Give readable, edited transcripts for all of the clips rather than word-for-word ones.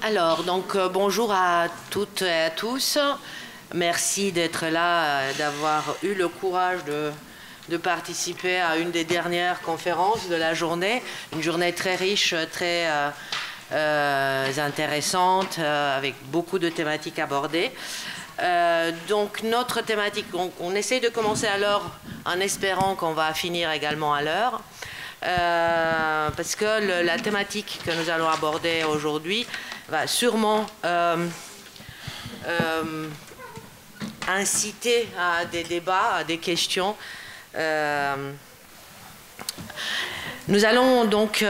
Alors, donc, bonjour à toutes et à tous. Merci d'être là, d'avoir eu le courage de participer à une des dernières conférences de la journée. Une journée très riche, très intéressante, avec beaucoup de thématiques abordées. Donc, notre thématique, on essaie de commencer à l'heure en espérant qu'on va finir également à l'heure. Parce que la thématique que nous allons aborder aujourd'hui va sûrement inciter à des débats, à des questions. Nous allons donc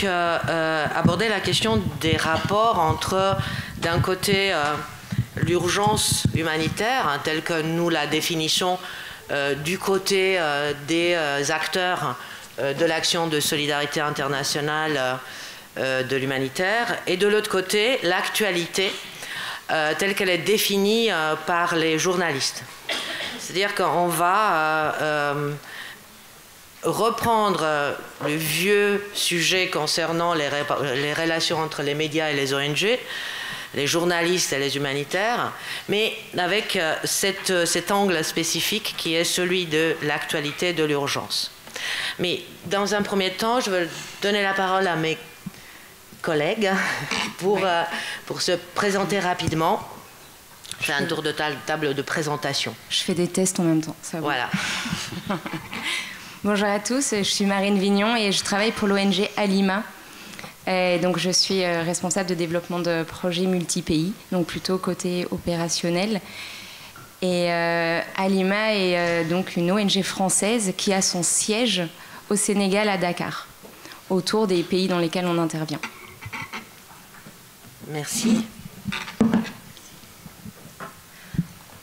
aborder la question des rapports entre, d'un côté, l'urgence humanitaire, hein, telle que nous la définissons du côté des acteurs de l'action de solidarité internationale de l'humanitaire, et de l'autre côté, l'actualité telle qu'elle est définie par les journalistes. C'est-à-dire qu'on va reprendre le vieux sujet concernant les relations entre les médias et les ONG, les journalistes et les humanitaires, mais avec cet angle spécifique qui est celui de l'actualité de l'urgence. Mais dans un premier temps, je veux donner la parole à mes collègues pour se présenter rapidement. Je fais un tour de table de présentation. Je fais des tests en même temps. Ça va. Voilà. Bonjour à tous, je suis Marine Vignon et je travaille pour l'ONG Alima. Et donc je suis responsable de développement de projets multi-pays, donc plutôt côté opérationnel. Et Alima est donc une ONG française qui a son siège au Sénégal à Dakar, autour des pays dans lesquels on intervient. Merci.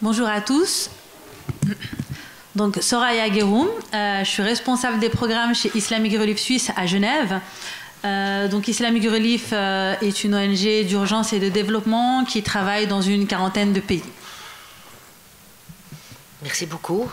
Bonjour à tous. Donc Soraya Guéroum, je suis responsable des programmes chez Islamic Relief Suisse à Genève. Donc Islamic Relief est une ONG d'urgence et de développement qui travaille dans une quarantaine de pays. Merci beaucoup.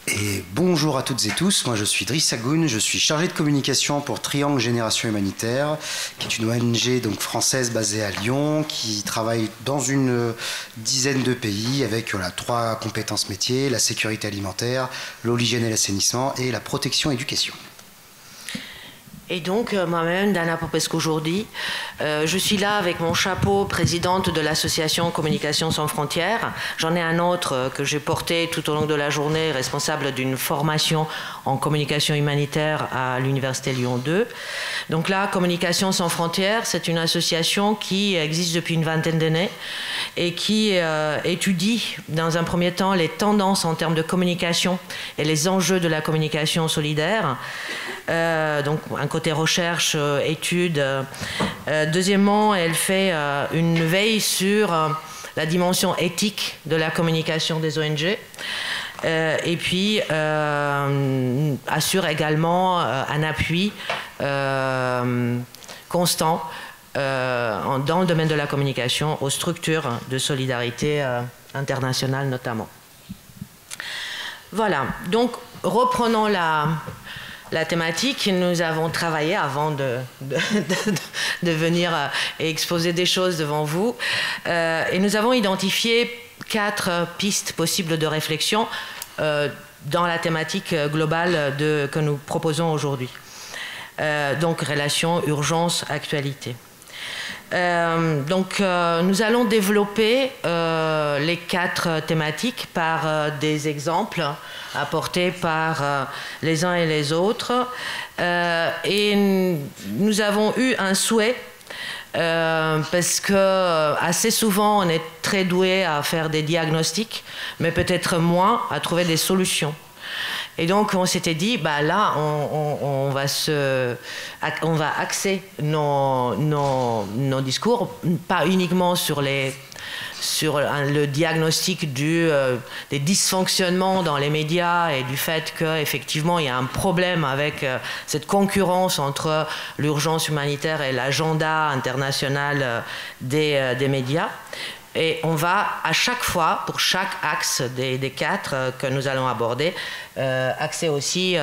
Et bonjour à toutes et tous, moi je suis Driss Agoun, je suis chargé de communication pour Triangle Génération Humanitaire, qui est une ONG donc française basée à Lyon, qui travaille dans une dizaine de pays avec 3 compétences métiers, la sécurité alimentaire, l'eau, l'hygiène et l'assainissement et la protection et éducation. Et donc, moi-même, Dana Popescu-Jourdi, je suis là avec mon chapeau, présidente de l'association Communication sans frontières. J'en ai un autre que j'ai porté tout au long de la journée, responsable d'une formation en communication humanitaire à l'Université Lyon 2. Donc là, Communication sans frontières, c'est une association qui existe depuis une vingtaine d'années et qui étudie, dans un premier temps, les tendances en termes de communication et les enjeux de la communication solidaire. Donc un côté recherche, étude. Deuxièmement, elle fait une veille sur la dimension éthique de la communication des ONG. Et puis assure également un appui constant dans le domaine de la communication aux structures de solidarité internationale notamment. Voilà, donc reprenons la thématique. Nous avons travaillé avant de venir et exposer des choses devant vous. Et nous avons identifié 4 pistes possibles de réflexion dans la thématique globale que nous proposons aujourd'hui. Donc, relation, urgence, actualité. Nous allons développer les 4 thématiques par des exemples apportés par les uns et les autres. Et nous avons eu un souhait, parce que assez souvent on est très doué à faire des diagnostics, mais peut-être moins à trouver des solutions. Et donc on s'était dit, bah là on va axer nos discours, pas uniquement sur le diagnostic des dysfonctionnements dans les médias et du fait qu'effectivement il y a un problème avec cette concurrence entre l'urgence humanitaire et l'agenda international des médias. Et on va à chaque fois, pour chaque axe des 4 que nous allons aborder, axer aussi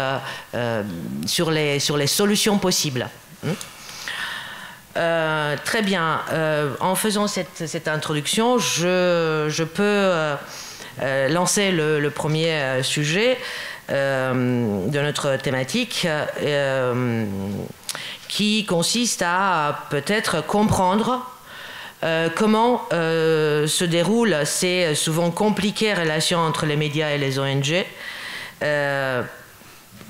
sur les solutions possibles. Très bien. En faisant cette introduction, je peux lancer le premier sujet de notre thématique qui consiste à peut-être comprendre comment se déroulent ces souvent compliquées relations entre les médias et les ONG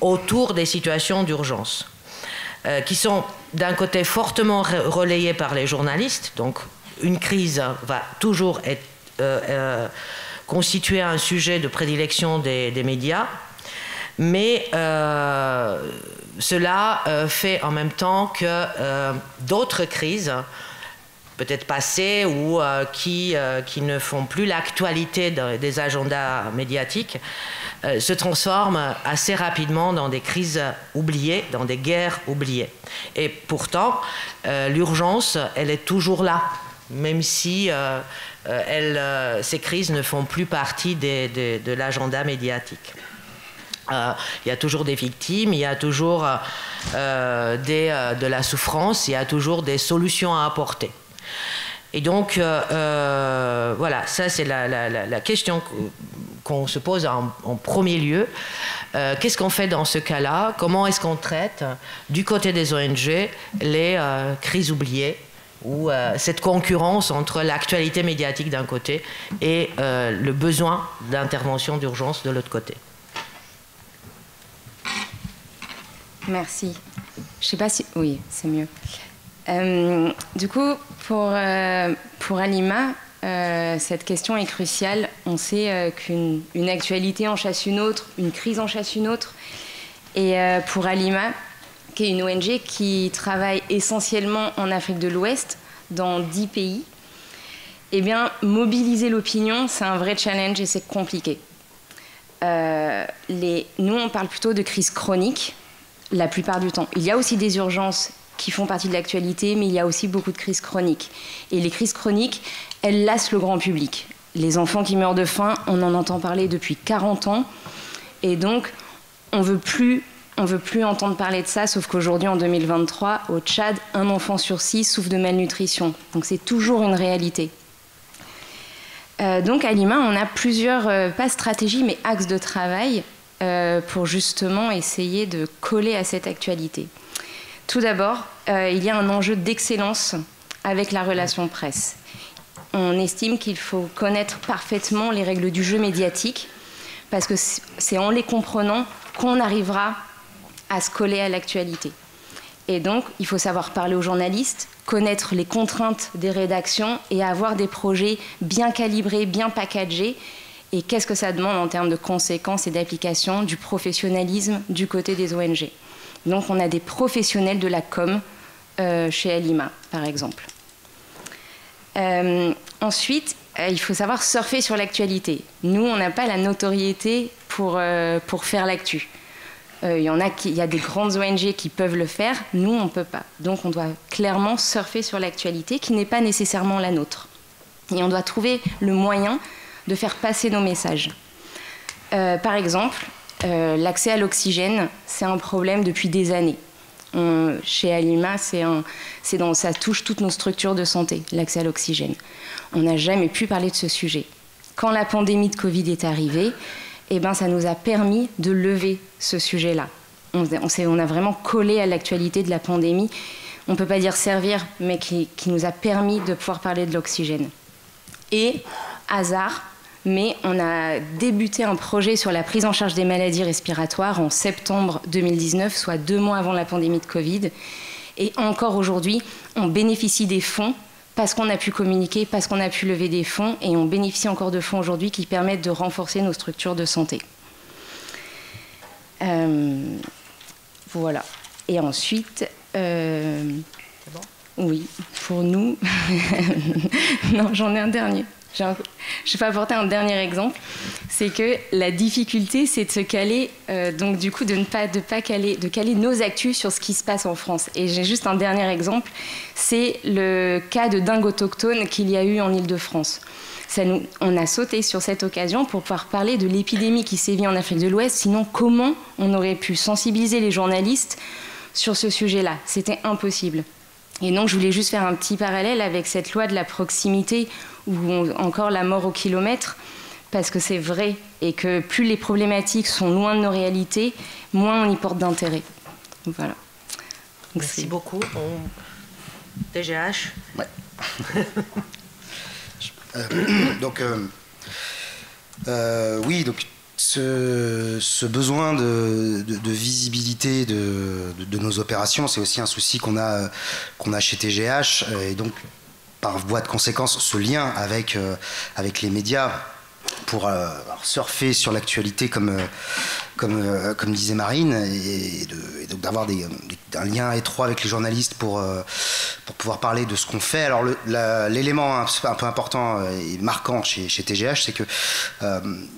autour des situations d'urgence, qui sont d'un côté fortement relayées par les journalistes. Donc une crise va toujours être, constituer un sujet de prédilection des médias, mais cela fait en même temps que d'autres crises, peut-être passées ou qui ne font plus l'actualité des agendas médiatiques, se transforment assez rapidement dans des crises oubliées, dans des guerres oubliées. Et pourtant, l'urgence, elle est toujours là, même si ces crises ne font plus partie de l'agenda médiatique. Il y a toujours des victimes, il y a toujours de la souffrance, il y a toujours des solutions à apporter. Et donc, voilà, ça c'est la question qu'on se pose en premier lieu. Qu'est-ce qu'on fait dans ce cas-là? Comment est-ce qu'on traite, du côté des ONG, les crises oubliées, ou cette concurrence entre l'actualité médiatique d'un côté et le besoin d'intervention d'urgence de l'autre côté? Merci. Je ne sais pas si... Oui, c'est mieux. Du coup, pour Halima, cette question est cruciale. On sait qu'une actualité en chasse une autre, une crise en chasse une autre. Et pour Halima, qui est une ONG qui travaille essentiellement en Afrique de l'Ouest, dans 10 pays, eh bien, mobiliser l'opinion, c'est un vrai challenge et c'est compliqué. Nous, on parle plutôt de crise chronique, la plupart du temps. Il y a aussi des urgences qui font partie de l'actualité, mais il y a aussi beaucoup de crises chroniques. Et les crises chroniques, elles lassent le grand public. Les enfants qui meurent de faim, on en entend parler depuis 40 ans. Et donc, on veut plus entendre parler de ça, sauf qu'aujourd'hui, en 2023, au Tchad, 1 enfant sur 6 souffre de malnutrition. Donc c'est toujours une réalité. Donc à Lima, on a plusieurs, pas stratégies, mais axes de travail pour justement essayer de coller à cette actualité. Tout d'abord, il y a un enjeu d'excellence avec la relation presse. On estime qu'il faut connaître parfaitement les règles du jeu médiatique, parce que c'est en les comprenant qu'on arrivera à se coller à l'actualité. Et donc, il faut savoir parler aux journalistes, connaître les contraintes des rédactions et avoir des projets bien calibrés, bien packagés. Et qu'est-ce que ça demande en termes de conséquences et d'application, du professionnalisme du côté des ONG. Donc, on a des professionnels de la com chez Halima, par exemple. Ensuite, il faut savoir surfer sur l'actualité. Nous, on n'a pas la notoriété pour faire l'actu. Il y a des grandes ONG qui peuvent le faire, nous on ne peut pas. Donc on doit clairement surfer sur l'actualité qui n'est pas nécessairement la nôtre. Et on doit trouver le moyen de faire passer nos messages. Par exemple, l'accès à l'oxygène, c'est un problème depuis des années. Chez Halima, ça touche toutes nos structures de santé, l'accès à l'oxygène. On n'a jamais pu parler de ce sujet. Quand la pandémie de Covid est arrivée, eh ben, ça nous a permis de lever ce sujet-là. On a vraiment collé à l'actualité de la pandémie. On ne peut pas dire servir, mais qui nous a permis de pouvoir parler de l'oxygène. Et, hasard, mais on a débuté un projet sur la prise en charge des maladies respiratoires en septembre 2019, soit 2 mois avant la pandémie de Covid. Et encore aujourd'hui, on bénéficie des fonds parce qu'on a pu communiquer, parce qu'on a pu lever des fonds, et on bénéficie encore de fonds aujourd'hui qui permettent de renforcer nos structures de santé. Voilà. Et ensuite... C'est bon ? Oui, pour nous... Non, j'en ai un dernier. Je vais apporter un dernier exemple. C'est que la difficulté, c'est de se caler, donc du coup de caler nos actus sur ce qui se passe en France. Et j'ai juste un dernier exemple, c'est le cas de dingue autochtone qu'il y a eu en Île-de-France. On a sauté sur cette occasion pour pouvoir parler de l'épidémie qui sévit en Afrique de l'Ouest. Sinon, comment on aurait pu sensibiliser les journalistes sur ce sujet-là? C'était impossible. Et donc, je voulais juste faire un petit parallèle avec cette loi de la proximité, encore la mort au kilomètre, parce que c'est vrai, et que plus les problématiques sont loin de nos réalités, moins on y porte d'intérêt. Voilà. Donc, merci beaucoup. TGH. Ouais. Oui, donc ce besoin de visibilité de nos opérations, c'est aussi un souci qu'on a chez TGH, et donc par voie de conséquence, ce lien avec les médias pour surfer sur l'actualité comme disait Marine, et donc d'avoir un lien étroit avec les journalistes pour pouvoir parler de ce qu'on fait. Alors l'élément un peu important et marquant chez TGH, c'est que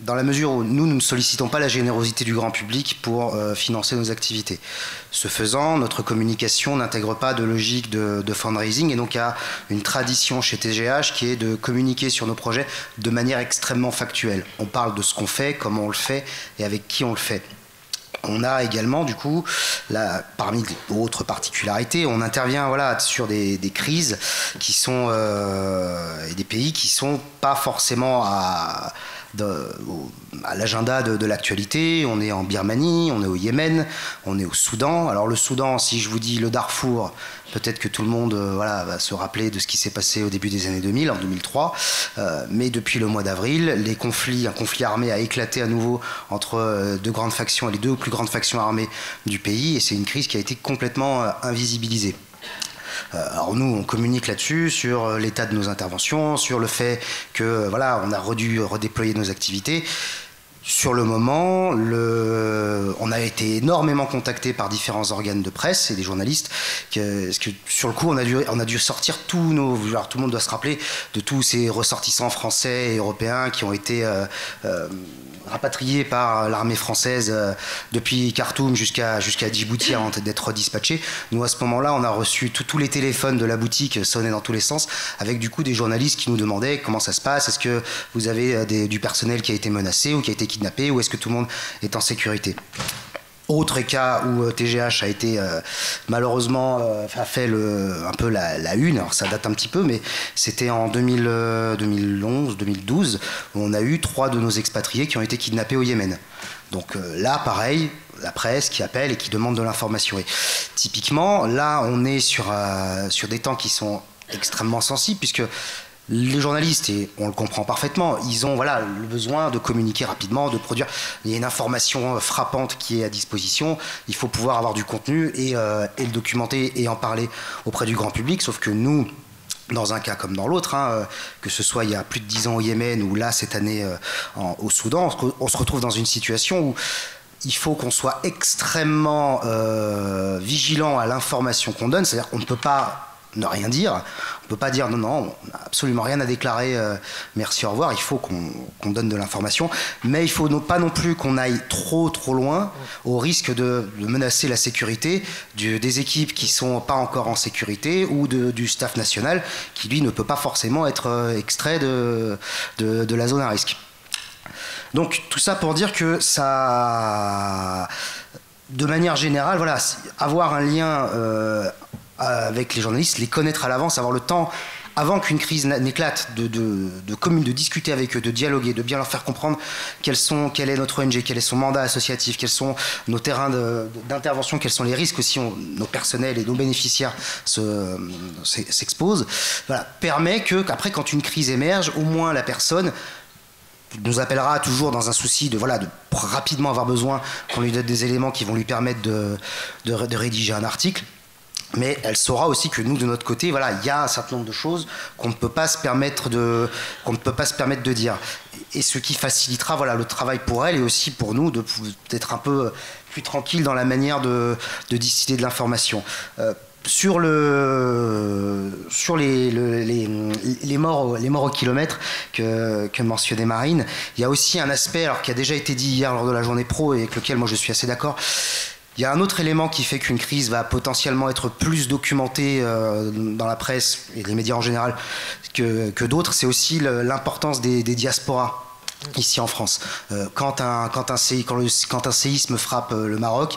dans la mesure où nous ne sollicitons pas la générosité du grand public pour financer nos activités. Ce faisant, notre communication n'intègre pas de logique de fundraising, et donc il y a une tradition chez TGH qui est de communiquer sur nos projets de manière extrêmement factuelle. On parle de ce qu'on fait, comment on le fait et avec qui on le fait. On a également, du coup, parmi d'autres particularités, on intervient sur des crises qui sont et des pays qui sont pas forcément à l'agenda de l'actualité. On est en Birmanie, on est au Yémen, on est au Soudan. Alors le Soudan, si je vous dis le Darfour, peut-être que tout le monde va se rappeler de ce qui s'est passé au début des années 2000, en 2003. Mais depuis le mois d'avril, un conflit armé a éclaté à nouveau entre deux grandes factions, les deux plus grandes factions armées du pays, et c'est une crise qui a été complètement invisibilisée. Alors nous, on communique là-dessus, sur l'état de nos interventions, sur le fait que on a dû redéployer nos activités. Sur le moment, on a été énormément contacté par différents organes de presse et des journalistes, parce que sur le coup, on a dû sortir tout le monde doit se rappeler de tous ces ressortissants français et européens qui ont été rapatriés par l'armée française depuis Khartoum jusqu'à Djibouti avant d'être redispatchés. Nous, à ce moment-là, on a reçu tous les téléphones de la boutique sonnaient dans tous les sens, avec du coup des journalistes qui nous demandaient comment ça se passe, est-ce que vous avez du personnel qui a été menacé ou qui a été kidnappé, ou est-ce que tout le monde est en sécurité. Autre cas où TGH a été malheureusement a fait un peu la une, alors ça date un petit peu, mais c'était en 2011-2012, où on a eu 3 de nos expatriés qui ont été kidnappés au Yémen. Donc là, pareil, la presse qui appelle et qui demande de l'information. Et typiquement, là, on est sur des temps qui sont extrêmement sensibles, puisque les journalistes, et on le comprend parfaitement, ils ont le besoin de communiquer rapidement, de produire. Il y a une information frappante qui est à disposition. Il faut pouvoir avoir du contenu et le documenter et en parler auprès du grand public. Sauf que nous, dans un cas comme dans l'autre, que ce soit il y a plus de 10 ans au Yémen ou là cette année au Soudan, on se retrouve dans une situation où il faut qu'on soit extrêmement vigilant à l'information qu'on donne. C'est-à-dire qu'on ne peut pas ne rien dire. On ne peut pas dire non, on n'a absolument rien à déclarer, merci, au revoir. Il faut qu'on donne de l'information, mais il ne faut pas non plus qu'on aille trop loin, au risque de menacer la sécurité des équipes qui ne sont pas encore en sécurité, ou du staff national qui, lui, ne peut pas forcément être extrait de la zone à risque. Donc tout ça pour dire que ça, de manière générale, avoir un lien avec les journalistes, les connaître à l'avance, avoir le temps, avant qu'une crise n'éclate, de discuter avec eux, de dialoguer, de bien leur faire comprendre quelle est notre ONG, quel est son mandat associatif, quels sont nos terrains d'intervention, quels sont les risques aussi, nos personnels et nos bénéficiaires s'exposent, permet qu'après, quand une crise émerge, au moins la personne nous appellera toujours dans un souci de rapidement avoir besoin qu'on lui donne des éléments qui vont lui permettre de rédiger un article. Mais elle saura aussi que nous, de notre côté, il y a un certain nombre de choses qu'on ne peut pas se permettre de dire. Et ce qui facilitera le travail pour elle et aussi pour nous d'être un peu plus tranquille dans la manière de distiller de l'information. Sur les morts au kilomètre que mentionnait Marine, il y a aussi un aspect qui a déjà été dit hier lors de la journée pro et avec lequel moi je suis assez d'accord. Il y a un autre élément qui fait qu'une crise va potentiellement être plus documentée dans la presse et les médias en général que d'autres, c'est aussi l'importance des diasporas ici en France. Quand un séisme frappe le Maroc,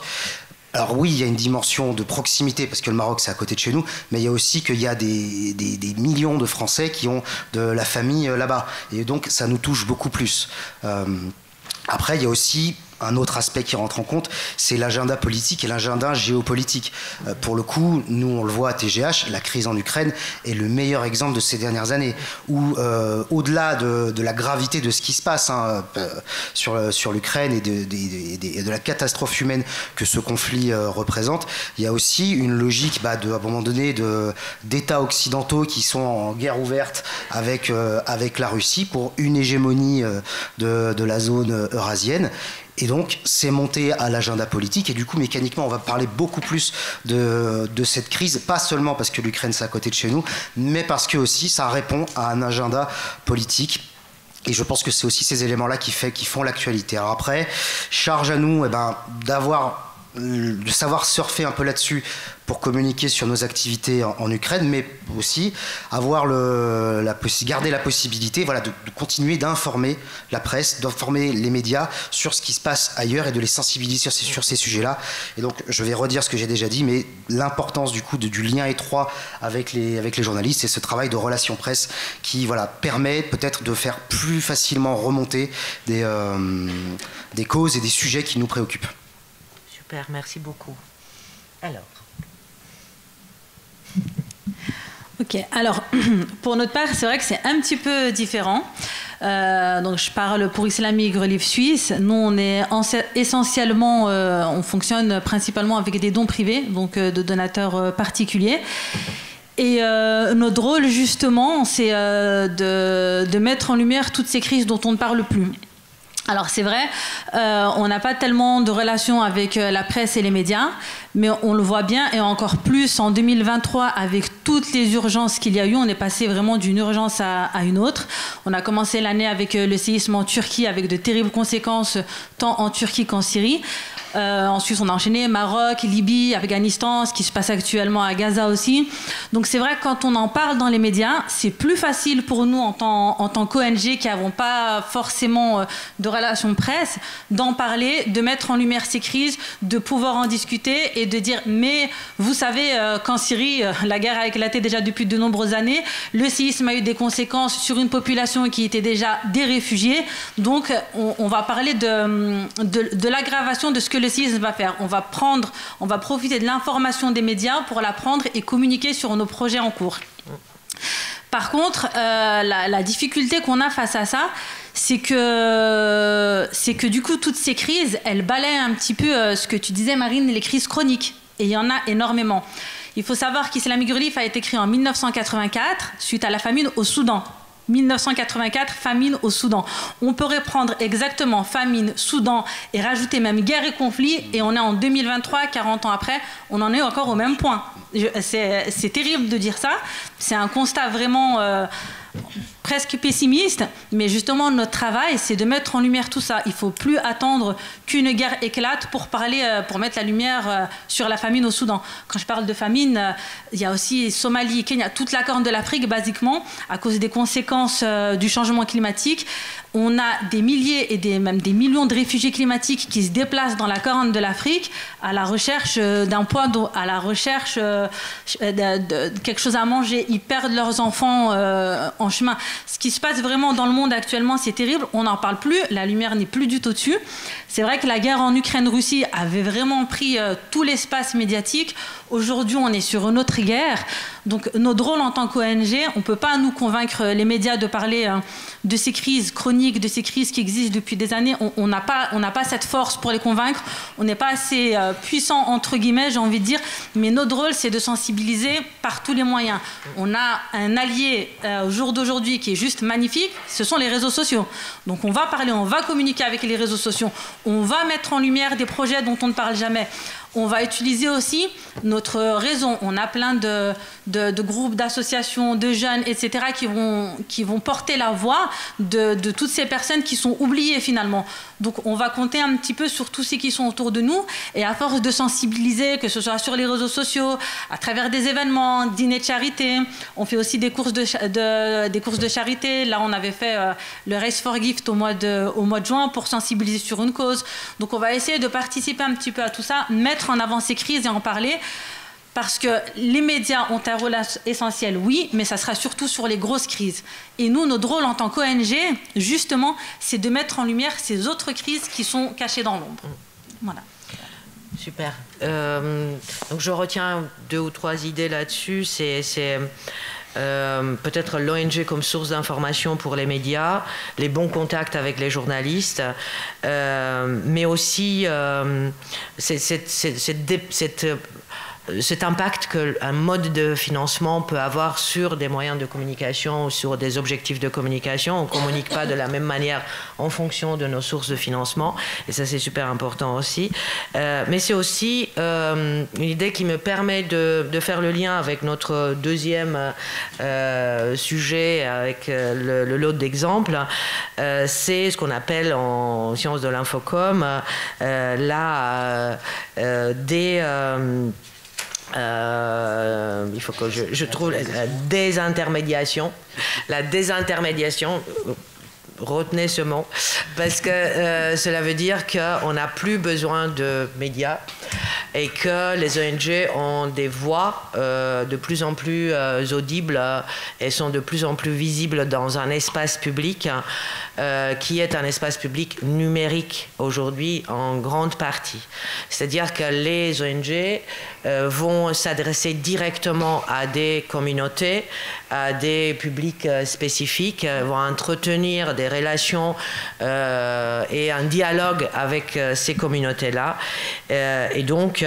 Alors oui, il y a une dimension de proximité, parce que le Maroc, c'est à côté de chez nous, mais il y a aussi qu'il y a des millions de Français qui ont de la famille là-bas. Et donc, ça nous touche beaucoup plus. Après, il y a aussi un autre aspect qui rentre en compte, c'est l'agenda politique et l'agenda géopolitique. Pour le coup, nous, on le voit à TGH, la crise en Ukraine est le meilleur exemple de ces dernières années, où au-delà de la gravité de ce qui se passe sur l'Ukraine et de la catastrophe humaine que ce conflit représente, il y a aussi une logique à un moment donné d'États occidentaux qui sont en guerre ouverte avec la Russie pour une hégémonie de la zone eurasienne. Et donc, c'est monté à l'agenda politique. Et du coup, mécaniquement, on va parler beaucoup plus de cette crise, pas seulement parce que l'Ukraine, c'est à côté de chez nous, mais parce que aussi, ça répond à un agenda politique. Et je pense que c'est aussi ces éléments-là qui font l'actualité. Alors après, charge à nous de savoir surfer un peu là-dessus pour communiquer sur nos activités en Ukraine, mais aussi avoir garder la possibilité de continuer d'informer la presse, d'informer les médias sur ce qui se passe ailleurs et de les sensibiliser sur ces sujets-là. Et donc, je vais redire ce que j'ai déjà dit, mais l'importance du lien étroit avec les journalistes, c'est ce travail de relations presse qui permet peut-être de faire plus facilement remonter des causes et des sujets qui nous préoccupent. Super, merci beaucoup. Alors. Ok, alors pour notre part, c'est vrai que c'est un petit peu différent. Donc je parle pour Islamic Relief Suisse. Nous, on est essentiellement, on fonctionne principalement avec des dons privés, donc de donateurs particuliers. Et notre rôle, justement, c'est de mettre en lumière toutes ces crises dont on ne parle plus. Alors c'est vrai, on n'a pas tellement de relations avec la presse et les médias, mais on le voit bien, et encore plus en 2023 avec toutes les urgences qu'il y a eu, on est passé vraiment d'une urgence à une autre. On a commencé l'année avec le séisme en Turquie avec de terribles conséquences tant en Turquie qu'en Syrie. Ensuite, on a enchaîné Maroc, Libye, Afghanistan, ce qui se passe actuellement à Gaza aussi. Donc c'est vrai que quand on en parle dans les médias, c'est plus facile pour nous en tant qu'ONG qui n'avons pas forcément de relations presse, d'en parler, de mettre en lumière ces crises, de pouvoir en discuter et de dire mais vous savez qu'en Syrie, la guerre a éclaté déjà depuis de nombreuses années, le séisme a eu des conséquences sur une population qui était déjà des réfugiés, donc on va parler de l'aggravation de ce que le séisme va faire. On va profiter de l'information des médias pour la prendre et communiquer sur nos projets en cours. Par contre, la difficulté qu'on a face à ça, c'est que du coup, toutes ces crises, elles balayent un petit peu ce que tu disais, Marine, les crises chroniques. Et il y en a énormément. Il faut savoir qu'Islamic Relief a été créé en 1984 suite à la famine au Soudan. 1984, famine au Soudan. On pourrait prendre exactement famine, Soudan et rajouter même guerre et conflit et on est en 2023, 40 ans après, on en est encore au même point. C'est terrible de dire ça. C'est un constat vraiment presque pessimiste, mais justement notre travail c'est de mettre en lumière tout ça. Il ne faut plus attendre qu'une guerre éclate pour mettre la lumière sur la famine au Soudan. Quand je parle de famine, il y a aussi Somalie, Kenya, toute la corne de l'Afrique basiquement à cause des conséquences du changement climatique. On a des milliers et même des millions de réfugiés climatiques qui se déplacent dans la corne de l'Afrique à la recherche d'un point d'eau, à la recherche de quelque chose à manger. Ils perdent leurs enfants en chemin. Ce qui se passe vraiment dans le monde actuellement, c'est terrible. On n'en parle plus. La lumière n'est plus du tout dessus. C'est vrai que la guerre en Ukraine-Russie avait vraiment pris tout l'espace médiatique. Aujourd'hui, on est sur une autre guerre. Donc, notre rôle en tant qu'ONG, on ne peut pas nous convaincre les médias de parler de ces crises chroniques, de ces crises qui existent depuis des années. On n'a pas cette force pour les convaincre. On n'est pas assez puissant, entre guillemets, j'ai envie de dire. Mais notre rôle, c'est de sensibiliser par tous les moyens. On a un allié au jour d'aujourd'hui qui est juste magnifique, ce sont les réseaux sociaux. Donc, on va parler, on va communiquer avec les réseaux sociaux. On va mettre en lumière des projets dont on ne parle jamais. On va utiliser aussi notre réseau. On a plein de groupes, d'associations, de jeunes, etc. qui vont porter la voix de toutes ces personnes qui sont oubliées finalement. Donc on va compter un petit peu sur tous ceux qui sont autour de nous, et à force de sensibiliser, que ce soit sur les réseaux sociaux, à travers des événements, dîners de charité, on fait aussi des courses de charité. Là on avait fait le Race for Gift au mois de juin pour sensibiliser sur une cause. Donc on va essayer de participer un petit peu à tout ça, mettre en avant ces crises et en parler. Parce que les médias ont un rôle essentiel, oui, mais ça sera surtout sur les grosses crises. Et nous, notre rôle en tant qu'ONG, justement, c'est de mettre en lumière ces autres crises qui sont cachées dans l'ombre. Voilà. Super. Donc je retiens 2 ou 3 idées là-dessus. C'est peut-être l'ONG comme source d'information pour les médias, les bons contacts avec les journalistes, mais aussi cet impact qu'un mode de financement peut avoir sur des moyens de communication ou sur des objectifs de communication. On ne communique pas de la même manière en fonction de nos sources de financement, et ça c'est super important aussi. Mais c'est aussi une idée qui me permet de faire le lien avec notre deuxième sujet, avec le lot d'exemples. C'est ce qu'on appelle en sciences de l'infocom il faut que je trouve la désintermédiation. La désintermédiation, retenez ce mot, parce que cela veut dire qu'on n'a plus besoin de médias et que les ONG ont des voix de plus en plus audibles et sont de plus en plus visibles dans un espace public qui est un espace public numérique aujourd'hui en grande partie. C'est-à-dire que les ONG vont s'adresser directement à des communautés, à des publics spécifiques, vont entretenir des relations et un dialogue avec ces communautés-là. Et donc,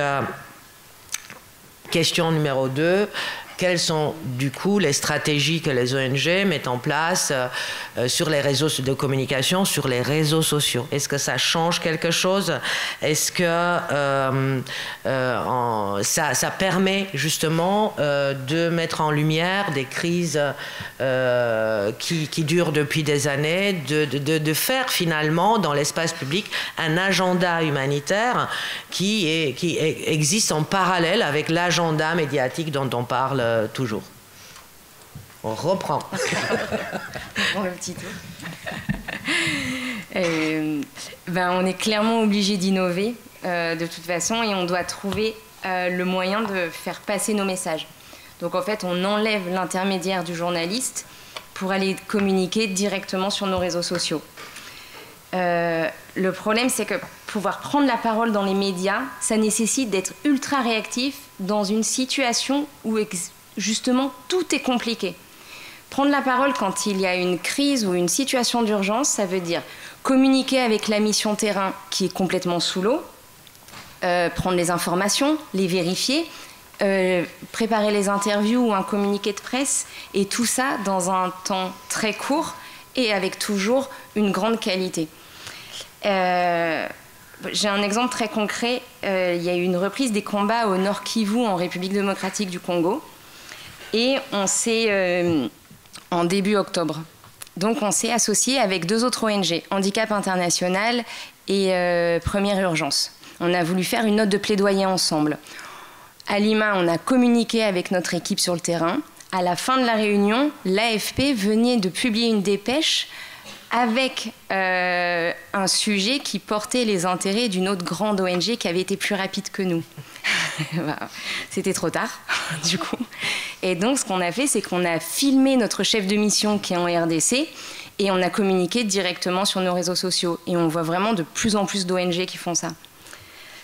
question numéro 2, quelles sont du coup les stratégies que les ONG mettent en place sur les réseaux de communication, sur les réseaux sociaux? Est-ce que ça change quelque chose? Est-ce que ça permet justement de mettre en lumière des crises qui durent depuis des années, de faire finalement dans l'espace public un agenda humanitaire qui existe en parallèle avec l'agenda médiatique dont on parle toujours? On reprend. Bon, le petit tour. On est clairement obligé d'innover de toute façon, et on doit trouver le moyen de faire passer nos messages. Donc en fait, on enlève l'intermédiaire du journaliste pour aller communiquer directement sur nos réseaux sociaux. Le problème, c'est que pouvoir prendre la parole dans les médias, ça nécessite d'être ultra réactif dans une situation où justement tout est compliqué. Prendre la parole quand il y a une crise ou une situation d'urgence, ça veut dire communiquer avec la mission terrain qui est complètement sous l'eau, prendre les informations, les vérifier, préparer les interviews ou un communiqué de presse, et tout ça dans un temps très court et avec toujours une grande qualité. J'ai un exemple très concret. Il y a eu une reprise des combats au Nord Kivu en République démocratique du Congo, et on s'est en début octobre. Donc on s'est associé avec 2 autres ONG, Handicap International et Première Urgence. On a voulu faire une note de plaidoyer ensemble. À Lima, on a communiqué avec notre équipe sur le terrain. À la fin de la réunion, l'AFP venait de publier une dépêche avec un sujet qui portait les intérêts d'une autre grande ONG qui avait été plus rapide que nous. C'était trop tard, du coup. Et donc, ce qu'on a fait, c'est qu'on a filmé notre chef de mission qui est en RDC, et on a communiqué directement sur nos réseaux sociaux. Et on voit vraiment de plus en plus d'ONG qui font ça.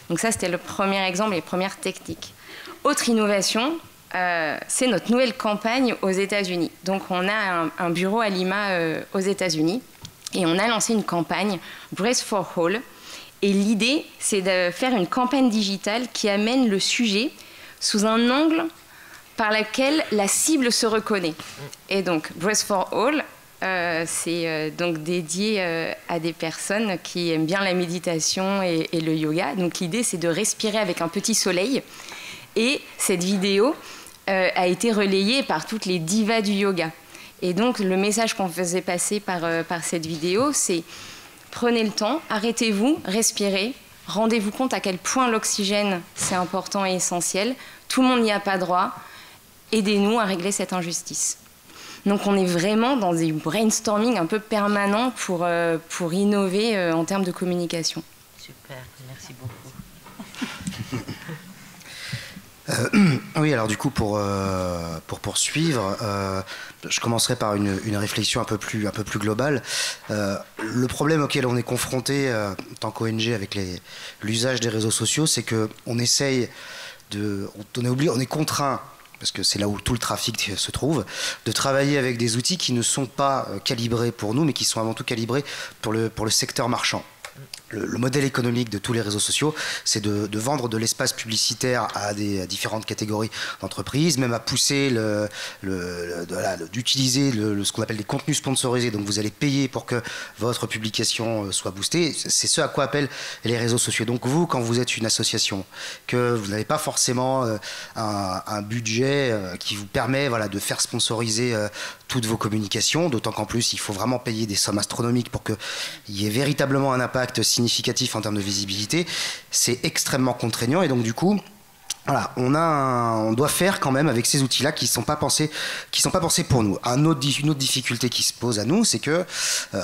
Donc ça, c'était le premier exemple et les premières techniques. Autre innovation, c'est notre nouvelle campagne aux États-Unis. Donc, on a un bureau à Lima aux États-Unis, et on a lancé une campagne, Brace for All. Et l'idée, c'est de faire une campagne digitale qui amène le sujet sous un angle par lequel la cible se reconnaît. Et donc, Brace for All, c'est donc dédié à des personnes qui aiment bien la méditation et le yoga. Donc, l'idée, c'est de respirer avec un petit soleil. Et cette vidéo a été relayée par toutes les divas du yoga. Et donc, le message qu'on faisait passer par cette vidéo, c'est Prenez le temps, arrêtez-vous, respirez, rendez-vous compte à quel point l'oxygène, c'est important et essentiel. Tout le monde n'y a pas droit. Aidez-nous à régler cette injustice. Donc on est vraiment dans des brainstorming un peu permanents pour innover en termes de communication. Super, merci beaucoup. Oui, alors du coup, pour poursuivre, je commencerai par une réflexion un peu plus globale. Le problème auquel on est confronté en tant qu'ONG avec l'usage des réseaux sociaux, c'est qu'on essaye on est contraint, parce que c'est là où tout le trafic se trouve, de travailler avec des outils qui ne sont pas calibrés pour nous, mais qui sont avant tout calibrés pour le secteur marchand. Le modèle économique de tous les réseaux sociaux, c'est de vendre de l'espace publicitaire à différentes catégories d'entreprises, même à pousser d'utiliser ce qu'on appelle des contenus sponsorisés. Donc vous allez payer pour que votre publication soit boostée. C'est ce à quoi appellent les réseaux sociaux. Donc vous, quand vous êtes une association, que vous n'avez pas forcément un budget qui vous permet de faire sponsoriser toutes vos communications, d'autant qu'en plus il faut vraiment payer des sommes astronomiques pour qu'il y ait véritablement un impact significatif en termes de visibilité, c'est extrêmement contraignant. Et donc du coup, voilà, on doit faire quand même avec ces outils-là qui sont pas pensés pour nous. Une autre difficulté qui se pose à nous, c'est que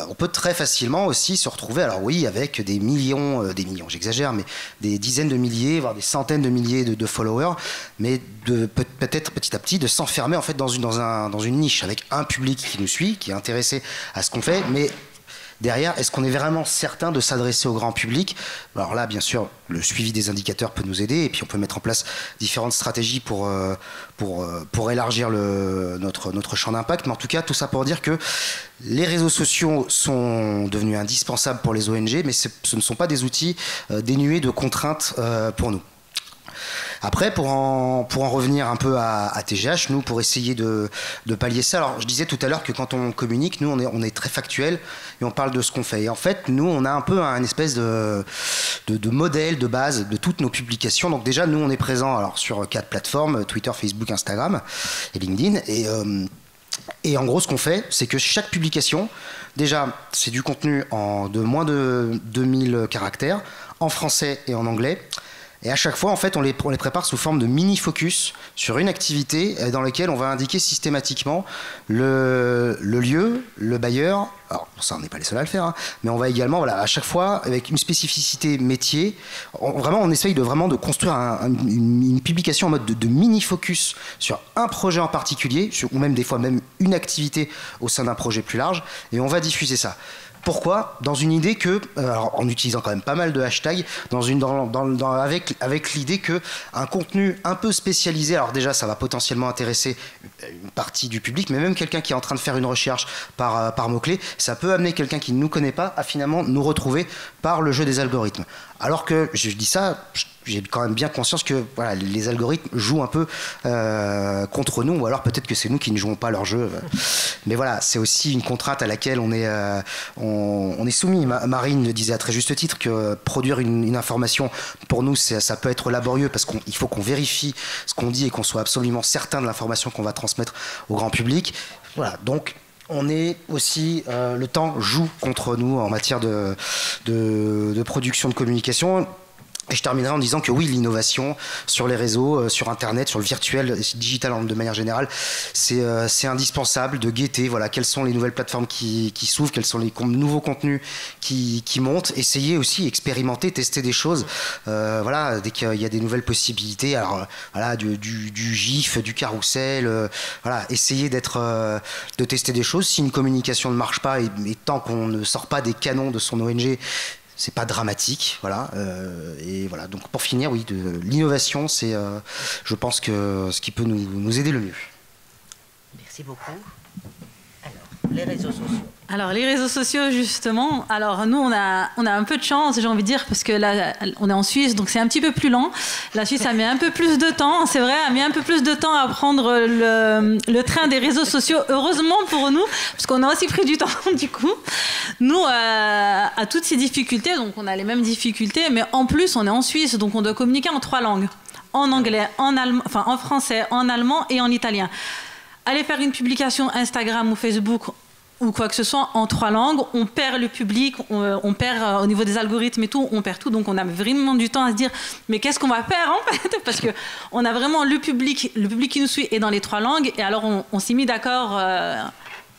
on peut très facilement aussi se retrouver, alors oui, avec des millions, j'exagère, mais des dizaines de milliers, voire des centaines de milliers de followers, mais peut-être petit à petit de s'enfermer en fait dans une niche avec un public qui nous suit, qui est intéressé à ce qu'on fait, mais derrière, est-ce qu'on est vraiment certain de s'adresser au grand public? Alors là, bien sûr, le suivi des indicateurs peut nous aider, et puis on peut mettre en place différentes stratégies pour élargir notre champ d'impact. Mais en tout cas, tout ça pour dire que les réseaux sociaux sont devenus indispensables pour les ONG, mais ce ne sont pas des outils dénués de contraintes pour nous. Après, pour en revenir un peu à TGH, nous, pour essayer de pallier ça, alors je disais tout à l'heure que quand on communique, nous, on est très factuel et on parle de ce qu'on fait. Et en fait, nous, on a un peu un espèce de modèle de base de toutes nos publications. Donc déjà, nous, on est présent alors, sur 4 plateformes, Twitter, Facebook, Instagram et LinkedIn. Et en gros, ce qu'on fait, c'est que chaque publication, déjà, c'est du contenu de moins de 2000 caractères, en français et en anglais. Et à chaque fois, en fait, on les prépare sous forme de mini-focus sur une activité dans laquelle on va indiquer systématiquement le lieu, le bailleur. Alors, ça, on n'est pas les seuls à le faire, hein, mais on va également, à chaque fois, avec une spécificité métier, on essaye de construire une publication en mode de mini-focus sur un projet en particulier, ou même des fois même une activité au sein d'un projet plus large, et on va diffuser ça. Pourquoi? Dans une idée que, alors en utilisant quand même pas mal de hashtags, avec l'idée qu'un contenu un peu spécialisé, alors déjà ça va potentiellement intéresser une partie du public, mais même quelqu'un qui est en train de faire une recherche par mots-clés, ça peut amener quelqu'un qui ne nous connaît pas à finalement nous retrouver par le jeu des algorithmes. Alors que, je dis ça, j'ai quand même bien conscience que les algorithmes jouent un peu contre nous, ou alors peut-être que c'est nous qui ne jouons pas leur jeu. Mais voilà, c'est aussi une contrainte à laquelle on est soumis. Marine le disait à très juste titre que produire une information, pour nous, ça peut être laborieux parce qu'il faut qu'on vérifie ce qu'on dit et qu'on soit absolument certain de l'information qu'on va transmettre au grand public. Voilà, donc on est aussi, le temps joue contre nous en matière de production de communication. Et je terminerai en disant que oui, l'innovation sur les réseaux, sur Internet, sur le virtuel, digital de manière générale, c'est indispensable de guetter quelles sont les nouvelles plateformes qui s'ouvrent, quels sont les nouveaux contenus qui montent, essayer aussi, expérimenter, tester des choses, dès qu'il y a des nouvelles possibilités, alors du GIF, du carrousel, essayer de tester des choses. Si une communication ne marche pas et tant qu'on ne sort pas des canons de son ONG, c'est pas dramatique, et voilà. Donc pour finir, oui, l'innovation, c'est, je pense que ce qui peut nous aider le mieux. Merci beaucoup. Alors, les réseaux sociaux. Alors les réseaux sociaux, justement, alors nous on a un peu de chance, j'ai envie de dire, parce que là on est en Suisse, donc c'est un petit peu plus lent. La Suisse a mis un peu plus de temps, c'est vrai, a mis un peu plus de temps à prendre le train des réseaux sociaux, heureusement pour nous, parce qu'on a aussi pris du temps du coup. Nous, à toutes ces difficultés, donc on a les mêmes difficultés, mais en plus on est en Suisse, donc on doit communiquer en 3 langues, en anglais, en français, en allemand et en italien. Aller faire une publication Instagram ou Facebook, ou quoi que ce soit en 3 langues, on perd le public, on perd au niveau des algorithmes et tout, on perd tout. Donc on a vraiment du temps à se dire mais qu'est-ce qu'on va faire en fait, parce que on a vraiment le public qui nous suit est dans les 3 langues. Et alors on s'est mis d'accord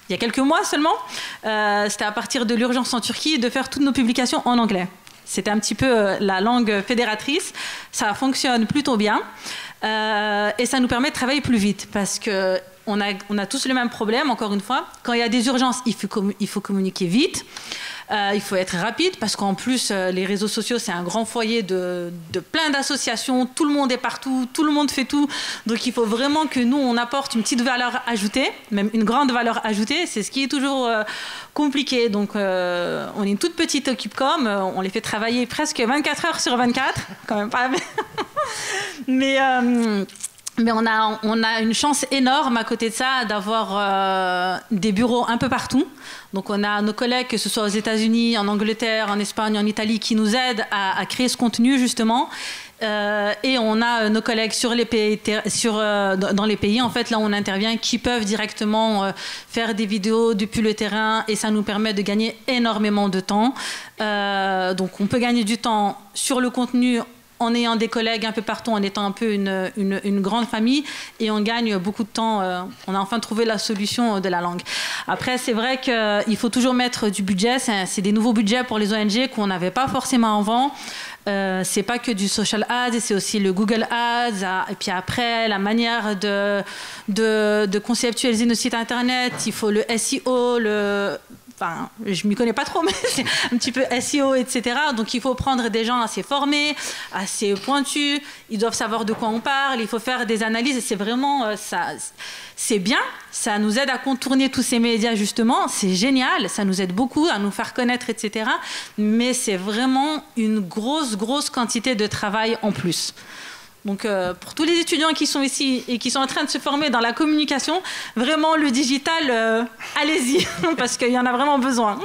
il y a quelques mois seulement, c'était à partir de l'urgence en Turquie, de faire toutes nos publications en anglais. C'était un petit peu la langue fédératrice, ça fonctionne plutôt bien et ça nous permet de travailler plus vite parce que on a tous le même problème, encore une fois. Quand il y a des urgences, il faut communiquer vite. Il faut être rapide parce qu'en plus, les réseaux sociaux, c'est un grand foyer de plein d'associations. Tout le monde est partout, tout le monde fait tout. Donc, il faut vraiment que nous, on apporte une petite valeur ajoutée, même une grande valeur ajoutée. C'est ce qui est toujours compliqué. Donc, on est une toute petite Equipcom. On les fait travailler presque 24 heures sur 24. Quand même pas... Mais on a une chance énorme à côté de ça d'avoir des bureaux un peu partout. Donc on a nos collègues, que ce soit aux États-Unis, en Angleterre, en Espagne, en Italie, qui nous aident à créer ce contenu justement. Et on a nos collègues sur les pays, dans les pays en fait là où on intervient, qui peuvent directement faire des vidéos depuis le terrain, et ça nous permet de gagner énormément de temps. Donc on peut gagner du temps sur le contenu en ayant des collègues un peu partout, en étant un peu une grande famille, et on gagne beaucoup de temps. On a enfin trouvé la solution de la langue. Après, c'est vrai qu'il faut toujours mettre du budget. C'est des nouveaux budgets pour les ONG qu'on n'avait pas forcément avant. C'est pas que du social ads, c'est aussi le Google Ads. Et puis après, la manière de conceptualiser nos sites internet, il faut le SEO, Enfin, je m'y connais pas trop, mais c'est un petit peu SEO, etc. Donc, il faut prendre des gens assez formés, assez pointus. Ils doivent savoir de quoi on parle. Il faut faire des analyses. Et c'est vraiment ça. C'est bien. Ça nous aide à contourner tous ces médias, justement. C'est génial. Ça nous aide beaucoup à nous faire connaître, etc. Mais c'est vraiment une grosse quantité de travail en plus. Donc, pour tous les étudiants qui sont ici et qui sont en train de se former dans la communication, vraiment, le digital, allez-y, parce qu'il y en a vraiment besoin.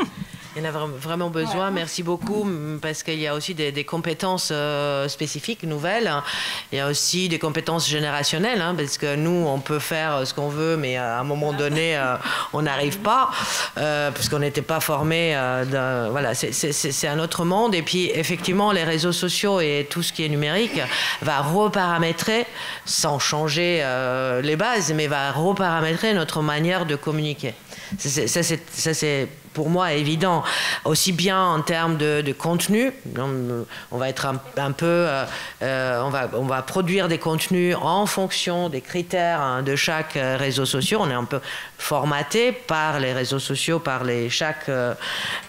Il y en a vraiment besoin. Ouais. Merci beaucoup, parce qu'il y a aussi des compétences spécifiques, nouvelles. Il y a aussi des compétences générationnelles, hein, parce que nous, on peut faire ce qu'on veut, mais à un moment donné, on n'arrive pas, parce qu'on n'était pas formé. Voilà, c'est un autre monde. Et puis, effectivement, les réseaux sociaux et tout ce qui est numérique va reparamétrer, sans changer les bases, mais va reparamétrer notre manière de communiquer. Ça, c'est pour moi évident, aussi bien en termes de contenu. On va être un peu, on va produire des contenus en fonction des critères de chaque réseau social. On est un peu formaté par les réseaux sociaux, par chaque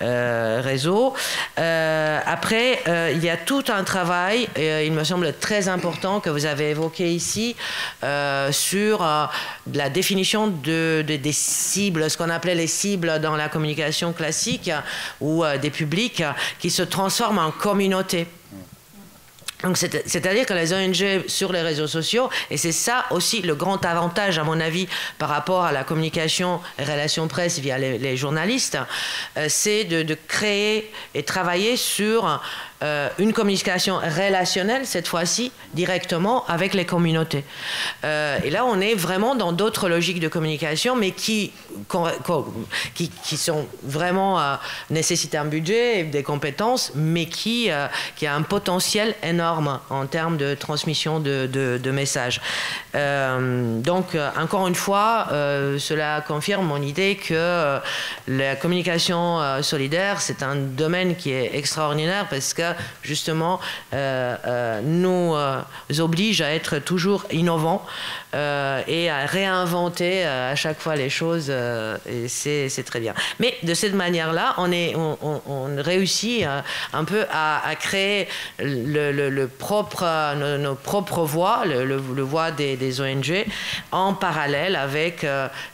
réseau. Après, il y a tout un travail, il me semble très important, que vous avez évoqué ici, sur la définition des cibles, ce qu'on appelait les cibles dans la communication classique, ou des publics qui se transforment en communauté. Donc, c'est-à-dire que les ONG sur les réseaux sociaux, et c'est ça aussi le grand avantage à mon avis par rapport à la communication et relations presse via les journalistes, c'est de créer et travailler sur une communication relationnelle, cette fois-ci, directement avec les communautés. Et là, on est vraiment dans d'autres logiques de communication, mais qui sont vraiment nécessitent un budget et des compétences, mais qui a un potentiel énorme en termes de transmission de messages. Donc, encore une fois, cela confirme mon idée que la communication solidaire, c'est un domaine qui est extraordinaire, parce que justement nous oblige à être toujours innovants et à réinventer à chaque fois les choses, et c'est très bien. Mais de cette manière-là, on réussit un peu à créer nos propres voix, le voix des ONG, en parallèle avec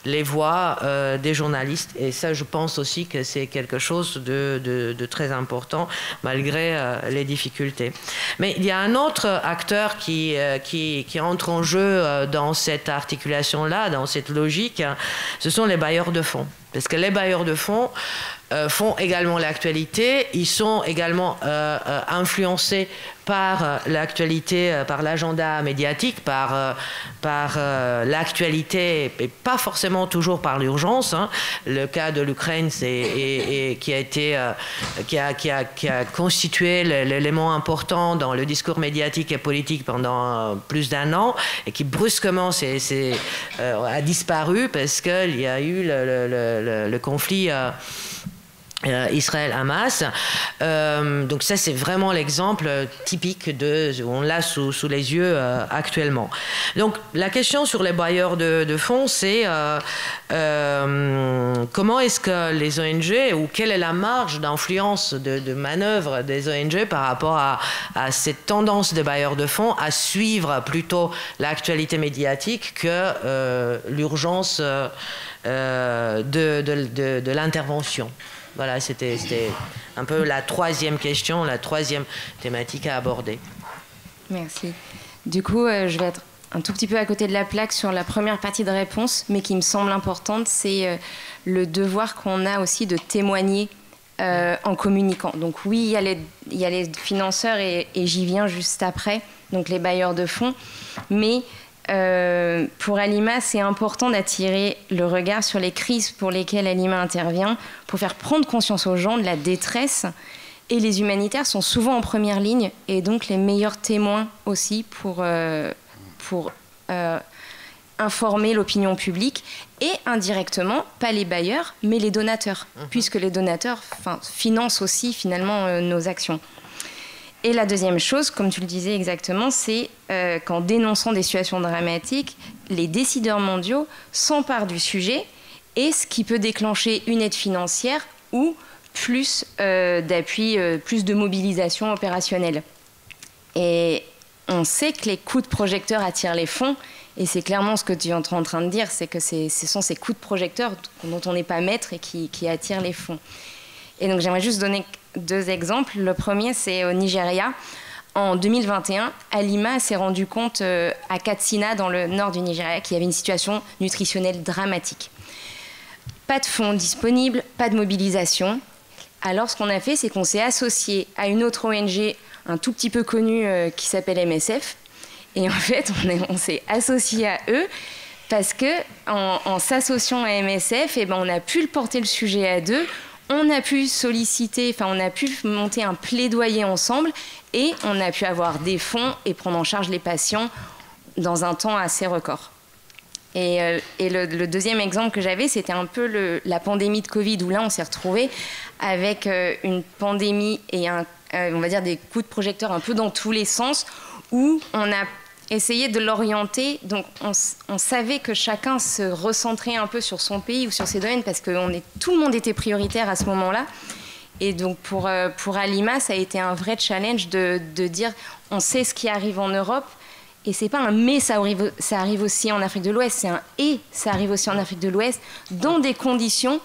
les voix des journalistes. Et ça, je pense aussi que c'est quelque chose de très important, malgré les difficultés. Mais il y a un autre acteur qui entre en jeu dans cette articulation-là, dans cette logique, ce sont les bailleurs de fonds. Parce que les bailleurs de fonds font également l'actualité, ils sont également influencés par l'actualité, par l'agenda médiatique, par l'actualité, et pas forcément toujours par l'urgence. Hein. Le cas de l'Ukraine, qui a constitué l'élément important dans le discours médiatique et politique pendant plus d'1 an, et qui brusquement a disparu parce qu'il y a eu le conflit Israël-Hamas. Donc ça, c'est vraiment l'exemple typique on l'a sous les yeux actuellement. Donc la question sur les bailleurs de fonds, c'est comment est-ce que les ONG, ou quelle est la marge d'influence de manœuvre des ONG par rapport à cette tendance des bailleurs de fonds à suivre plutôt l'actualité médiatique que l'urgence de l'intervention. Voilà, c'était un peu la troisième question, la troisième thématique à aborder. Merci. Du coup, je vais être un tout petit peu à côté de la plaque sur la première partie de réponse, mais qui me semble importante, c'est le devoir qu'on a aussi de témoigner en communiquant. Donc oui, il y a les financeurs, et j'y viens juste après, donc les bailleurs de fonds, mais pour Alima, c'est important d'attirer le regard sur les crises pour lesquelles Alima intervient, pour faire prendre conscience aux gens de la détresse. Et les humanitaires sont souvent en première ligne, et donc les meilleurs témoins aussi pour informer l'opinion publique, et indirectement, pas les bailleurs, mais les donateurs, puisque les donateurs financent aussi finalement nos actions. Et la deuxième chose, comme tu le disais exactement, c'est qu'en dénonçant des situations dramatiques, les décideurs mondiaux s'emparent du sujet, et ce qui peut déclencher une aide financière ou plus d'appui, plus de mobilisation opérationnelle. Et on sait que les coups de projecteur attirent les fonds, et c'est clairement ce que tu es en train de dire, c'est que ce sont ces coups de projecteur dont on n'est pas maître et qui attirent les fonds. Et donc j'aimerais juste donner 2 exemples. Le premier, c'est au Nigeria. En 2021, Alima s'est rendu compte à Katsina, dans le nord du Nigeria, qu'il y avait une situation nutritionnelle dramatique. Pas de fonds disponibles, pas de mobilisation. Alors ce qu'on a fait, c'est qu'on s'est associé à une autre ONG un tout petit peu connue qui s'appelle MSF. Et en fait, on s'est associé à eux parce qu'en s'associant à MSF, on a pu porter le sujet à 2. On a pu on a pu monter un plaidoyer ensemble, et on a pu avoir des fonds et prendre en charge les patients dans un temps assez record. Et le deuxième exemple que j'avais, c'était un peu la pandémie de Covid, où là on s'est retrouvé avec une pandémie et on va dire des coups de projecteur un peu dans tous les sens, où on a essayé de l'orienter. Donc on savait que chacun se recentrait un peu sur son pays ou sur ses domaines, parce que tout le monde était prioritaire à ce moment-là. Et donc pour Alima, ça a été un vrai challenge de dire, on sait ce qui arrive en Europe, et c'est pas un mais, ça arrive aussi en Afrique de l'Ouest, c'est un et, ça arrive aussi en Afrique de l'Ouest, dans des conditions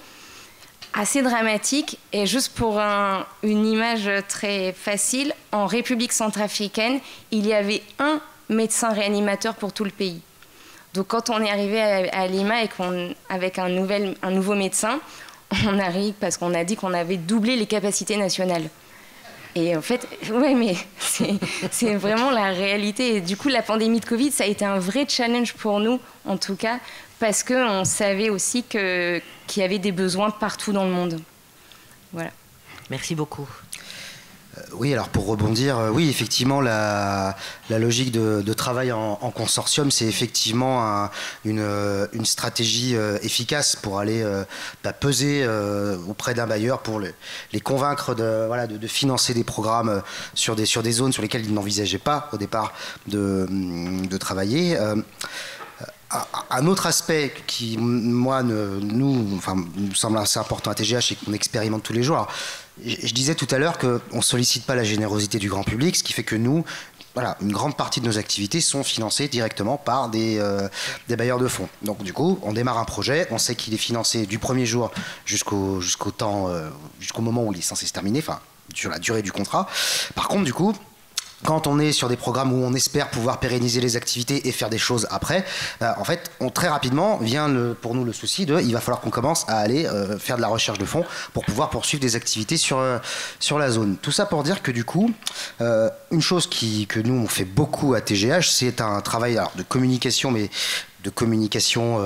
assez dramatiques. Et juste pour une image très facile, en République centrafricaine, il y avait un médecin réanimateur pour tout le pays. Donc quand on est arrivé à Lima et avec un nouveau médecin, on arrive parce qu'on a dit qu'on avait doublé les capacités nationales. Et en fait, ouais, mais c'est vraiment la réalité. Et du coup, la pandémie de Covid, ça a été un vrai challenge pour nous, en tout cas, parce qu'on savait aussi qu'il y avait des besoins partout dans le monde. Voilà. Merci beaucoup. Oui, alors pour rebondir, oui, effectivement, la logique de travail en consortium, c'est effectivement une stratégie efficace pour aller peser auprès d'un bailleur, pour les convaincre de financer des programmes sur des zones sur lesquelles ils n'envisageaient pas au départ de travailler. Un autre aspect qui, moi, nous semble assez important à TGH et qu'on expérimente tous les jours. Alors, je disais tout à l'heure qu'on ne sollicite pas la générosité du grand public, ce qui fait que nous, une grande partie de nos activités sont financées directement par des bailleurs de fonds. Donc du coup, on démarre un projet, on sait qu'il est financé du premier jour jusqu'au moment où il est censé se terminer, sur la durée du contrat. Par contre, du coup, quand on est sur des programmes où on espère pouvoir pérenniser les activités et faire des choses après, en fait, très rapidement vient pour nous le souci il va falloir qu'on commence à aller faire de la recherche de fonds pour pouvoir poursuivre des activités sur la zone. Tout ça pour dire que du coup, une chose que nous on fait beaucoup à TGH, c'est un travail de communication, mais de communication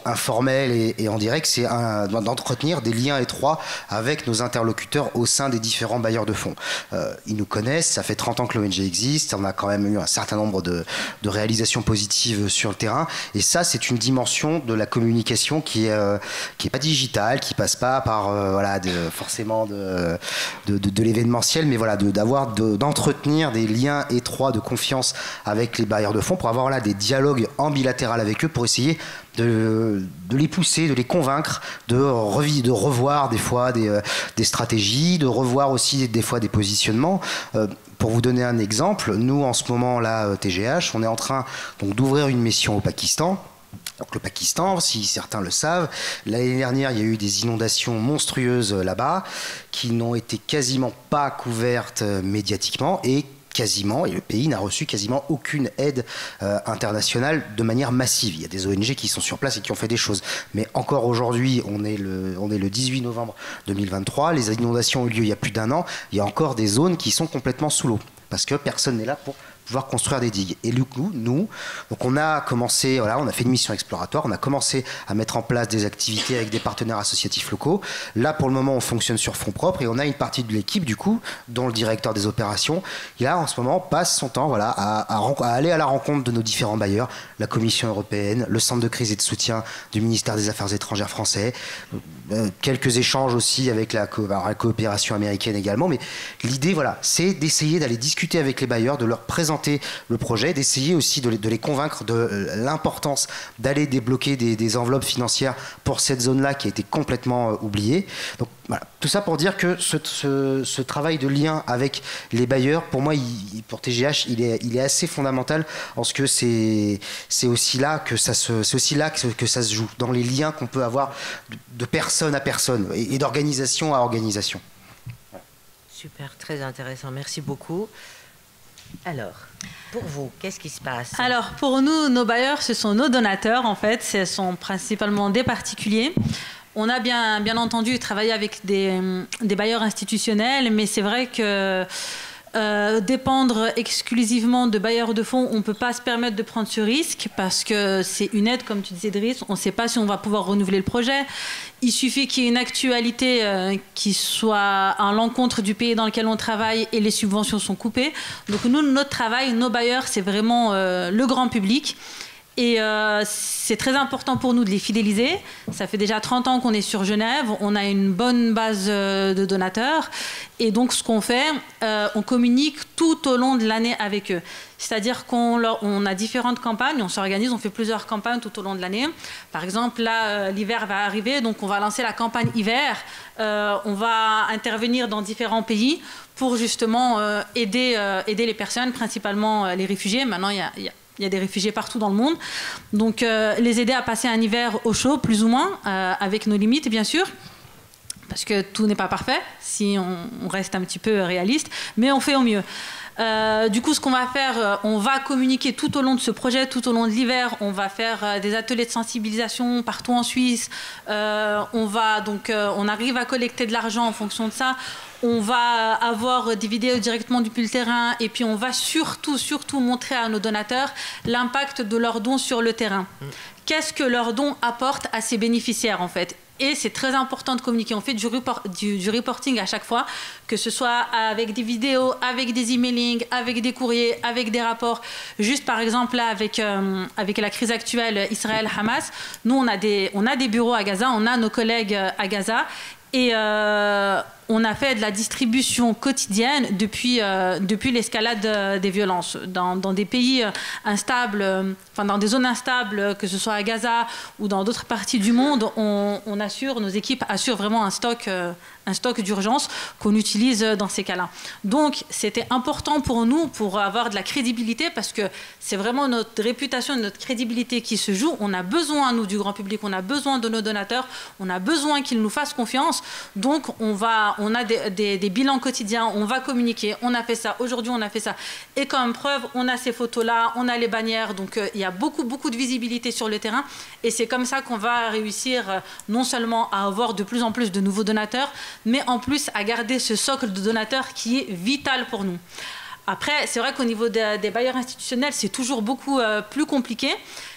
informelle et en direct, c'est d'entretenir des liens étroits avec nos interlocuteurs au sein des différents bailleurs de fonds. Ils nous connaissent, ça fait 30 ans que l'ONG existe, on a quand même eu un certain nombre de réalisations positives sur le terrain, et ça c'est une dimension de la communication qui est pas digitale, qui passe pas par forcément de l'événementiel, mais voilà, d'entretenir des liens étroits de confiance avec les bailleurs de fonds pour avoir des dialogues en bilatéral avec eux pour essayer de les pousser, de les convaincre, de revoir des fois des stratégies, de revoir aussi des fois des positionnements. Pour vous donner un exemple, nous en ce moment-là, TGH, on est en train d'ouvrir une mission au Pakistan. Donc le Pakistan, si certains le savent, l'année dernière, il y a eu des inondations monstrueuses là-bas qui n'ont été quasiment pas couvertes médiatiquement et le pays n'a reçu quasiment aucune aide internationale de manière massive. Il y a des ONG qui sont sur place et qui ont fait des choses. Mais encore aujourd'hui, on est le 18 novembre 2023, les inondations ont eu lieu il y a plus d'1 an, il y a encore des zones qui sont complètement sous l'eau, parce que personne n'est là pour pouvoir construire des digues. Et du coup, donc on a commencé, on a fait une mission exploratoire, on a commencé à mettre en place des activités avec des partenaires associatifs locaux. Là, pour le moment, on fonctionne sur fonds propres et on a une partie de l'équipe, du coup, dont le directeur des opérations, qui là, en ce moment, passe son temps à aller à la rencontre de nos différents bailleurs, la Commission européenne, le centre de crise et de soutien du ministère des Affaires étrangères français, quelques échanges aussi avec la coopération américaine également. Mais l'idée, c'est d'essayer d'aller discuter avec les bailleurs, de leur présenter le projet, d'essayer aussi de les convaincre de l'importance d'aller débloquer des enveloppes financières pour cette zone-là qui a été complètement oubliée. Donc voilà, tout ça pour dire que ce travail de lien avec les bailleurs, pour moi, pour TGH, il est assez fondamental, parce que c'est aussi là que ça se joue, dans les liens qu'on peut avoir de personne à personne et d'organisation à organisation. Voilà. Super, très intéressant, merci beaucoup. Alors, pour vous, qu'est-ce qui se passe? Alors, pour nous, nos bailleurs, ce sont nos donateurs, en fait. Ce sont principalement des particuliers. On a bien entendu travaillé avec des bailleurs institutionnels, mais c'est vrai que dépendre exclusivement de bailleurs de fonds, on ne peut pas se permettre de prendre ce risque, parce que c'est une aide, comme tu disais, Driss, on ne sait pas si on va pouvoir renouveler le projet. Il suffit qu'il y ait une actualité qui soit à l'encontre du pays dans lequel on travaille et les subventions sont coupées. Donc nous, notre travail, nos bailleurs, c'est vraiment le grand public. Et c'est très important pour nous de les fidéliser. Ça fait déjà 30 ans qu'on est sur Genève. On a une bonne base de donateurs. Et donc, ce qu'on fait, on communique tout au long de l'année avec eux. C'est-à-dire qu'on a différentes campagnes. On s'organise, on fait plusieurs campagnes tout au long de l'année. Par exemple, là, l'hiver va arriver. Donc, on va lancer la campagne hiver. On va intervenir dans différents pays pour justement aider les personnes, principalement les réfugiés. Maintenant, il y a des réfugiés partout dans le monde. Donc, les aider à passer un hiver au chaud, plus ou moins, avec nos limites, bien sûr, parce que tout n'est pas parfait, si on reste un petit peu réaliste, mais on fait au mieux. Du coup, ce qu'on va faire, on va communiquer tout au long de ce projet, tout au long de l'hiver. On va faire des ateliers de sensibilisation partout en Suisse. On arrive à collecter de l'argent en fonction de ça. On va avoir des vidéos directement depuis le terrain, et puis on va surtout montrer à nos donateurs l'impact de leurs dons sur le terrain. Qu'est-ce que leurs dons apportent à ces bénéficiaires, en fait? Et c'est très important de communiquer. On fait du reporting à chaque fois, que ce soit avec des vidéos, avec des emailings, avec des courriers, avec des rapports. Juste par exemple, là, avec la crise actuelle Israël-Hamas, nous, on a des bureaux à Gaza, on a nos collègues à Gaza. Et on a fait de la distribution quotidienne depuis l'escalade des violences. Dans des pays instables, dans des zones instables, que ce soit à Gaza ou dans d'autres parties du monde, nos équipes assurent vraiment un stock d'urgence qu'on utilise dans ces cas-là. Donc, c'était important pour nous, pour avoir de la crédibilité, parce que c'est vraiment notre réputation, notre crédibilité qui se joue. On a besoin, nous, du grand public, on a besoin de nos donateurs, on a besoin qu'ils nous fassent confiance. Donc, on va on a des bilans quotidiens, on va communiquer, on a fait ça, aujourd'hui on a fait ça. Et comme preuve, on a ces photos-là, on a les bannières, donc il y a beaucoup de visibilité sur le terrain. Et c'est comme ça qu'on va réussir non seulement à avoir de plus en plus de nouveaux donateurs, mais en plus à garder ce socle de donateurs qui est vital pour nous. Après, c'est vrai qu'au niveau des bailleurs institutionnels, c'est toujours beaucoup plus compliqué.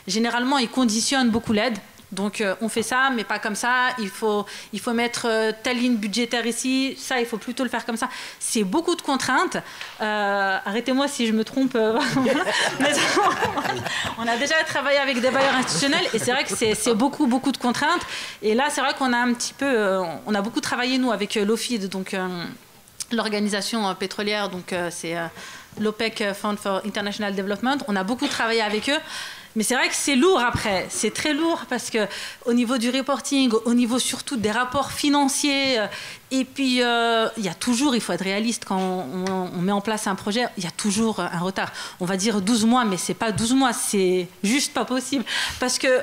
Généralement, ils conditionnent beaucoup l'aide. Donc, on fait ça, mais pas comme ça. Il faut mettre telle ligne budgétaire ici. Ça, il faut plutôt le faire comme ça. C'est beaucoup de contraintes. Arrêtez-moi si je me trompe. Mais on a déjà travaillé avec des bailleurs institutionnels et c'est vrai que c'est beaucoup de contraintes. Et là, c'est vrai qu'on a un petit peu... on a beaucoup travaillé, nous, avec l'OFID, donc... l'organisation pétrolière, donc c'est l'OPEC Fund for International Development. On a beaucoup travaillé avec eux, mais c'est vrai que c'est lourd après. C'est très lourd parce que au niveau du reporting, au niveau surtout des rapports financiers, et puis il faut être réaliste quand on met en place un projet, il y a toujours un retard. On va dire 12 mois, mais c'est pas 12 mois, c'est juste pas possible parce que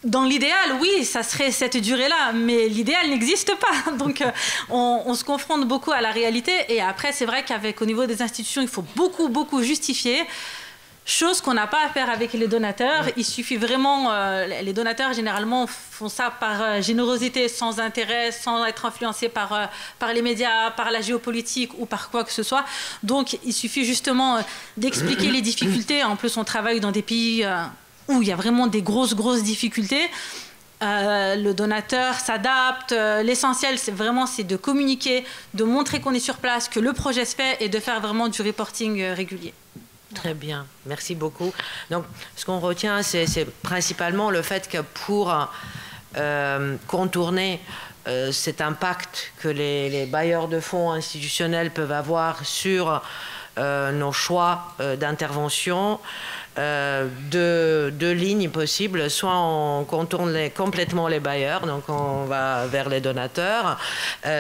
dans l'idéal, oui, ça serait cette durée-là, mais l'idéal n'existe pas. Donc, on se confronte beaucoup à la réalité. Et après, c'est vrai qu'au niveau des institutions, il faut beaucoup justifier. Chose qu'on n'a pas à faire avec les donateurs. Il suffit vraiment... les donateurs, généralement, font ça par générosité, sans intérêt, sans être influencés par les médias, par la géopolitique ou par quoi que ce soit. Donc, il suffit justement d'expliquer les difficultés. En plus, on travaille dans des pays... où il y a vraiment des grosses difficultés. Le donateur s'adapte. L'essentiel, c'est de communiquer, de montrer qu'on est sur place, que le projet se fait et de faire vraiment du reporting régulier. Très bien, merci beaucoup. Donc, ce qu'on retient, c'est principalement le fait que pour contourner cet impact que les bailleurs de fonds institutionnels peuvent avoir sur nos choix d'intervention, deux lignes possibles. Soit on contourne complètement les bailleurs, donc on va vers les donateurs,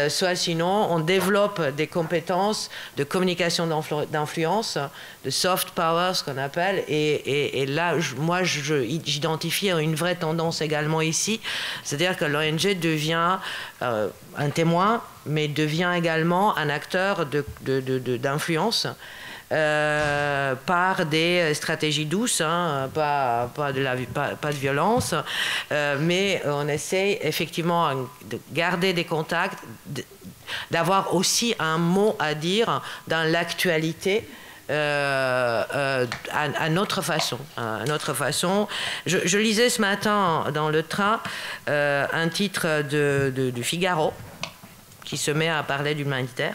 soit sinon on développe des compétences de communication d'influence, de soft power, ce qu'on appelle, et là, moi, j'identifie une vraie tendance également ici, c'est-à-dire que l'ONG devient un témoin, mais devient également un acteur d'influence. Par des stratégies douces, hein, pas de violence, mais on essaie effectivement de garder des contacts, d'avoir aussi un mot à dire dans l'actualité. À notre façon. Je lisais ce matin dans le train un titre du Figaro qui se met à parler d'humanitaire.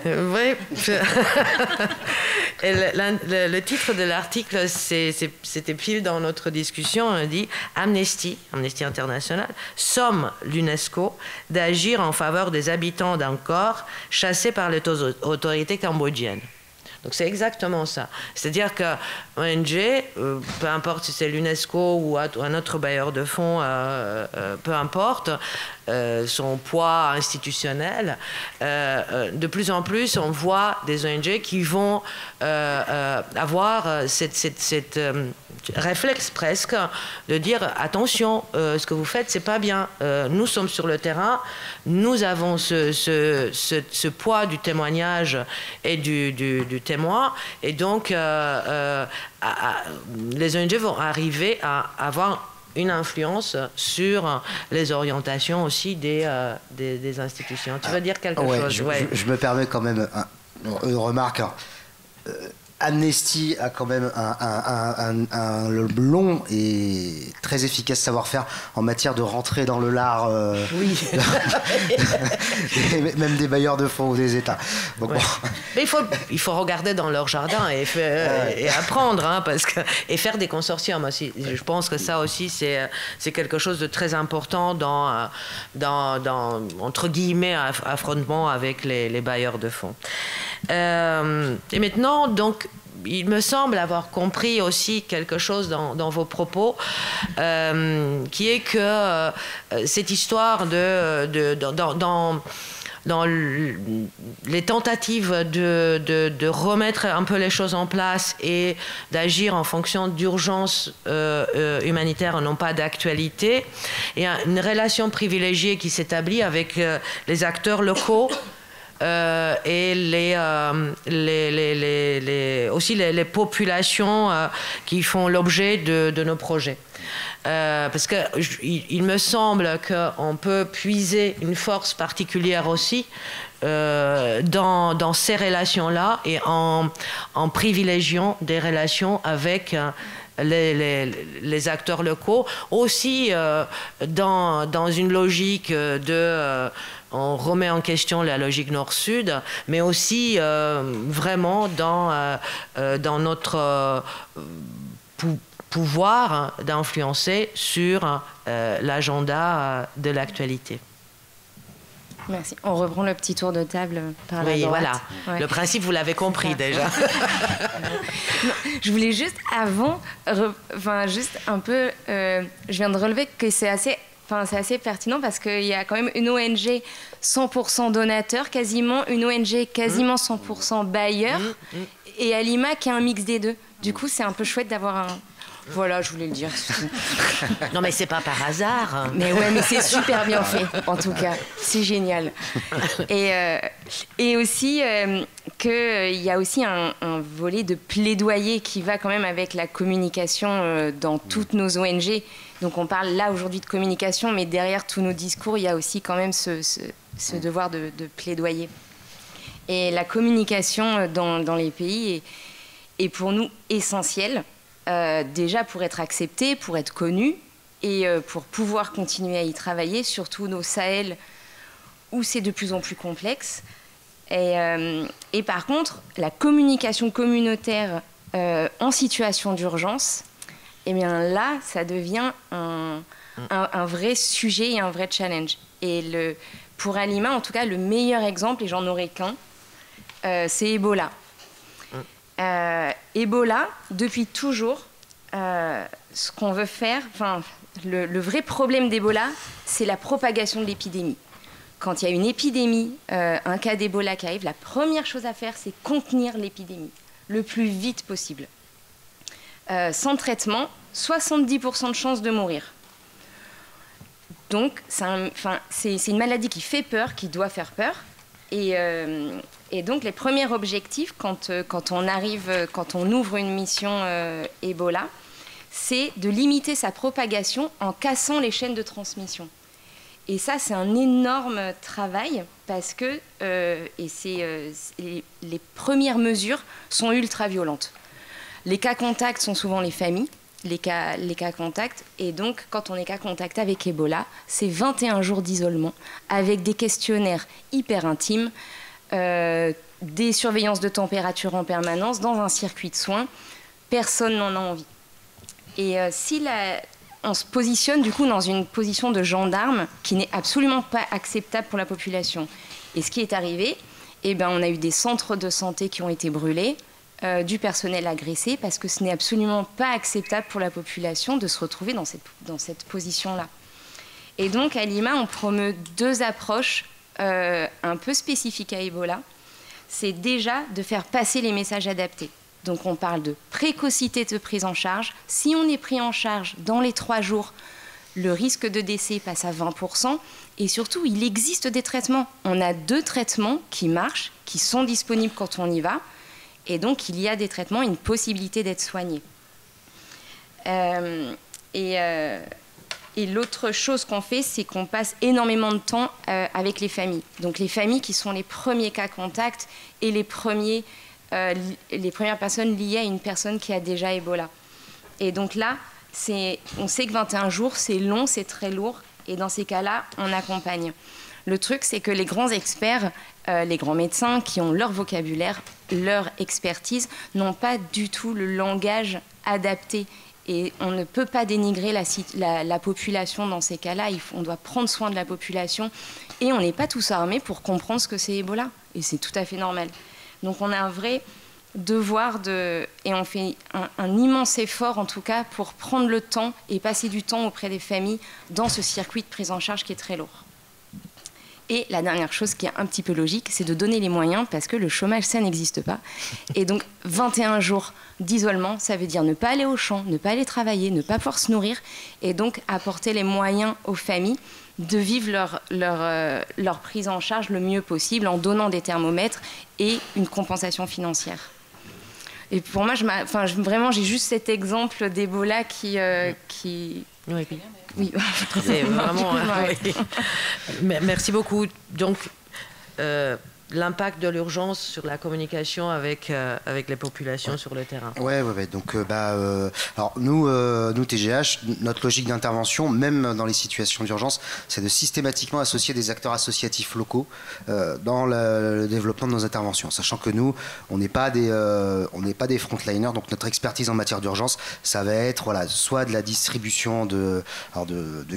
Oui. Et le titre de l'article, c'était pile dans notre discussion. On dit Amnesty International, somme l'UNESCO d'agir en faveur des habitants d'un corps chassés par les autorités cambodgiennes. Donc c'est exactement ça. C'est-à-dire que ONG, peu importe si c'est l'UNESCO ou un autre bailleur de fonds, peu importe son poids institutionnel, de plus en plus on voit des ONG qui vont avoir cette réflexe presque de dire attention, ce que vous faites c'est pas bien, nous sommes sur le terrain, nous avons ce poids du témoignage et du témoin, et donc les ONG vont arriver à avoir une influence sur les orientations aussi des institutions. Tu veux dire quelque chose? Je me permets quand même une remarque. Amnesty a quand même un long et très efficace savoir-faire en matière de rentrer dans le lard, oui. Même des bailleurs de fonds ou des États. Donc, ouais. Bon. Mais il faut regarder dans leur jardin et apprendre, hein, et faire des consortiums aussi. Je pense que ça aussi, c'est quelque chose de très important dans entre guillemets, affrontement avec les bailleurs de fonds. Et maintenant, donc, il me semble avoir compris aussi quelque chose dans vos propos, qui est que cette histoire dans les tentatives de remettre un peu les choses en place et d'agir en fonction d'urgences humanitaires non pas d'actualité. Il y a une relation privilégiée qui s'établit avec les acteurs locaux et aussi les populations qui font l'objet de nos projets. Parce qu'il me semble qu'on peut puiser une force particulière aussi dans ces relations-là et en privilégiant des relations avec les acteurs locaux, aussi dans une logique on remet en question la logique nord-sud, mais aussi vraiment dans notre pouvoir d'influencer sur l'agenda de l'actualité. Merci. On reprend le petit tour de table par la droite. Oui, voilà. Ouais. Le principe, vous l'avez compris déjà. Je voulais juste avant, juste un peu, je viens de relever que c'est assez pertinent parce qu'il y a quand même une ONG 100% donateur, quasiment, une ONG quasiment 100% bailleur, et Alima qui a un mix des deux. Du coup, c'est un peu chouette d'avoir un... Voilà, je voulais le dire. Non, mais c'est pas par hasard. Mais ouais, mais c'est super bien fait, en tout cas. C'est génial. Et aussi qu'il y a aussi un volet de plaidoyer qui va quand même avec la communication dans toutes nos ONG. Donc on parle là aujourd'hui de communication, mais derrière tous nos discours, il y a aussi quand même ce devoir de plaidoyer. Et la communication dans les pays est pour nous essentielle. Déjà pour être accepté, pour être connu et pour pouvoir continuer à y travailler, surtout au Sahel où c'est de plus en plus complexe. Et par contre, la communication communautaire en situation d'urgence, eh bien là, ça devient un vrai sujet et un vrai challenge. Et pour Alima, en tout cas, le meilleur exemple, et j'en aurai qu'un, c'est Ebola. Ebola, depuis toujours, ce qu'on veut faire, le vrai problème d'Ebola, c'est la propagation de l'épidémie. Quand il y a une épidémie, un cas d'Ebola qui arrive, la première chose à faire, c'est contenir l'épidémie le plus vite possible. Sans traitement, 70% de chances de mourir. Donc, c'est une maladie qui fait peur, qui doit faire peur. Et donc, les premiers objectifs, quand on ouvre une mission Ebola, c'est de limiter sa propagation en cassant les chaînes de transmission. Et ça, c'est un énorme travail parce que les premières mesures sont ultra violentes. Les cas contacts sont souvent les familles, les cas contacts. Et donc, quand on est cas contact avec Ebola, c'est 21 jours d'isolement avec des questionnaires hyper intimes, des surveillances de température en permanence dans un circuit de soins. Personne n'en a envie. Et on se positionne du coup dans une position de gendarme qui n'est absolument pas acceptable pour la population. Et ce qui est arrivé, on a eu des centres de santé qui ont été brûlés, du personnel agressé, parce que ce n'est absolument pas acceptable pour la population de se retrouver dans cette position-là. Et donc à Lima, on promeut deux approches un peu spécifiques à Ebola. C'est déjà de faire passer les messages adaptés. Donc on parle de précocité de prise en charge. Si on est pris en charge dans les 3 jours, le risque de décès passe à 20%. Et surtout, il existe des traitements. On a 2 traitements qui marchent, qui sont disponibles quand on y va. Et donc, il y a des traitements, une possibilité d'être soigné. Et l'autre chose qu'on fait, c'est qu'on passe énormément de temps avec les familles. Donc les familles qui sont les premiers cas contacts et les premières personnes liées à une personne qui a déjà Ebola. Et donc là, on sait que 21 jours, c'est long, c'est très lourd. Et dans ces cas-là, on accompagne. Le truc, c'est que les grands experts, les grands médecins qui ont leur vocabulaire, leur expertise, n'ont pas du tout le langage adapté. Et on ne peut pas dénigrer la population dans ces cas-là. On doit prendre soin de la population. Et on n'est pas tous armés pour comprendre ce que c'est Ebola. Et c'est tout à fait normal. Donc on a un vrai devoir et on fait un immense effort en tout cas pour prendre le temps et passer du temps auprès des familles dans ce circuit de prise en charge qui est très lourd. Et la dernière chose qui est un petit peu logique, c'est de donner les moyens, parce que le chômage, ça n'existe pas. Et donc, 21 jours d'isolement, ça veut dire ne pas aller au champ, ne pas aller travailler, ne pas pouvoir se nourrir, et donc apporter les moyens aux familles de vivre leur prise en charge le mieux possible en donnant des thermomètres et une compensation financière. Et pour moi, vraiment, j'ai juste cet exemple d'Ebola qui... Oui. Oui. C'est vraiment... oui. Merci beaucoup. Donc, l'impact de l'urgence sur la communication avec les populations sur le terrain. Ouais. Donc, alors nous, TGH, notre logique d'intervention, même dans les situations d'urgence, c'est de systématiquement associer des acteurs associatifs locaux dans le développement de nos interventions. Sachant que nous, on n'est pas des frontliners, donc notre expertise en matière d'urgence, ça va être soit de la distribution de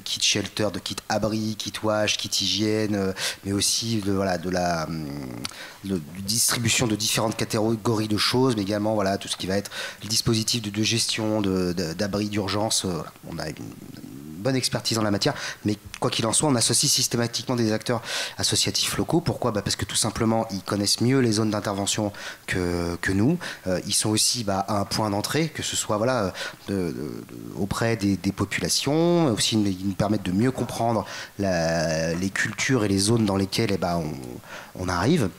kits shelter, de kits abri, kits wash, kits hygiène, mais aussi de la distribution de différentes catégories de choses, mais également tout ce qui va être le dispositif de gestion d'abris d'urgence. On a une bonne expertise en la matière, mais quoi qu'il en soit, on associe systématiquement des acteurs associatifs locaux. Pourquoi ? Parce que tout simplement, ils connaissent mieux les zones d'intervention que nous. Ils sont aussi un point d'entrée, que ce soit auprès des populations. Aussi, ils nous permettent de mieux comprendre les cultures et les zones dans lesquelles on arrive.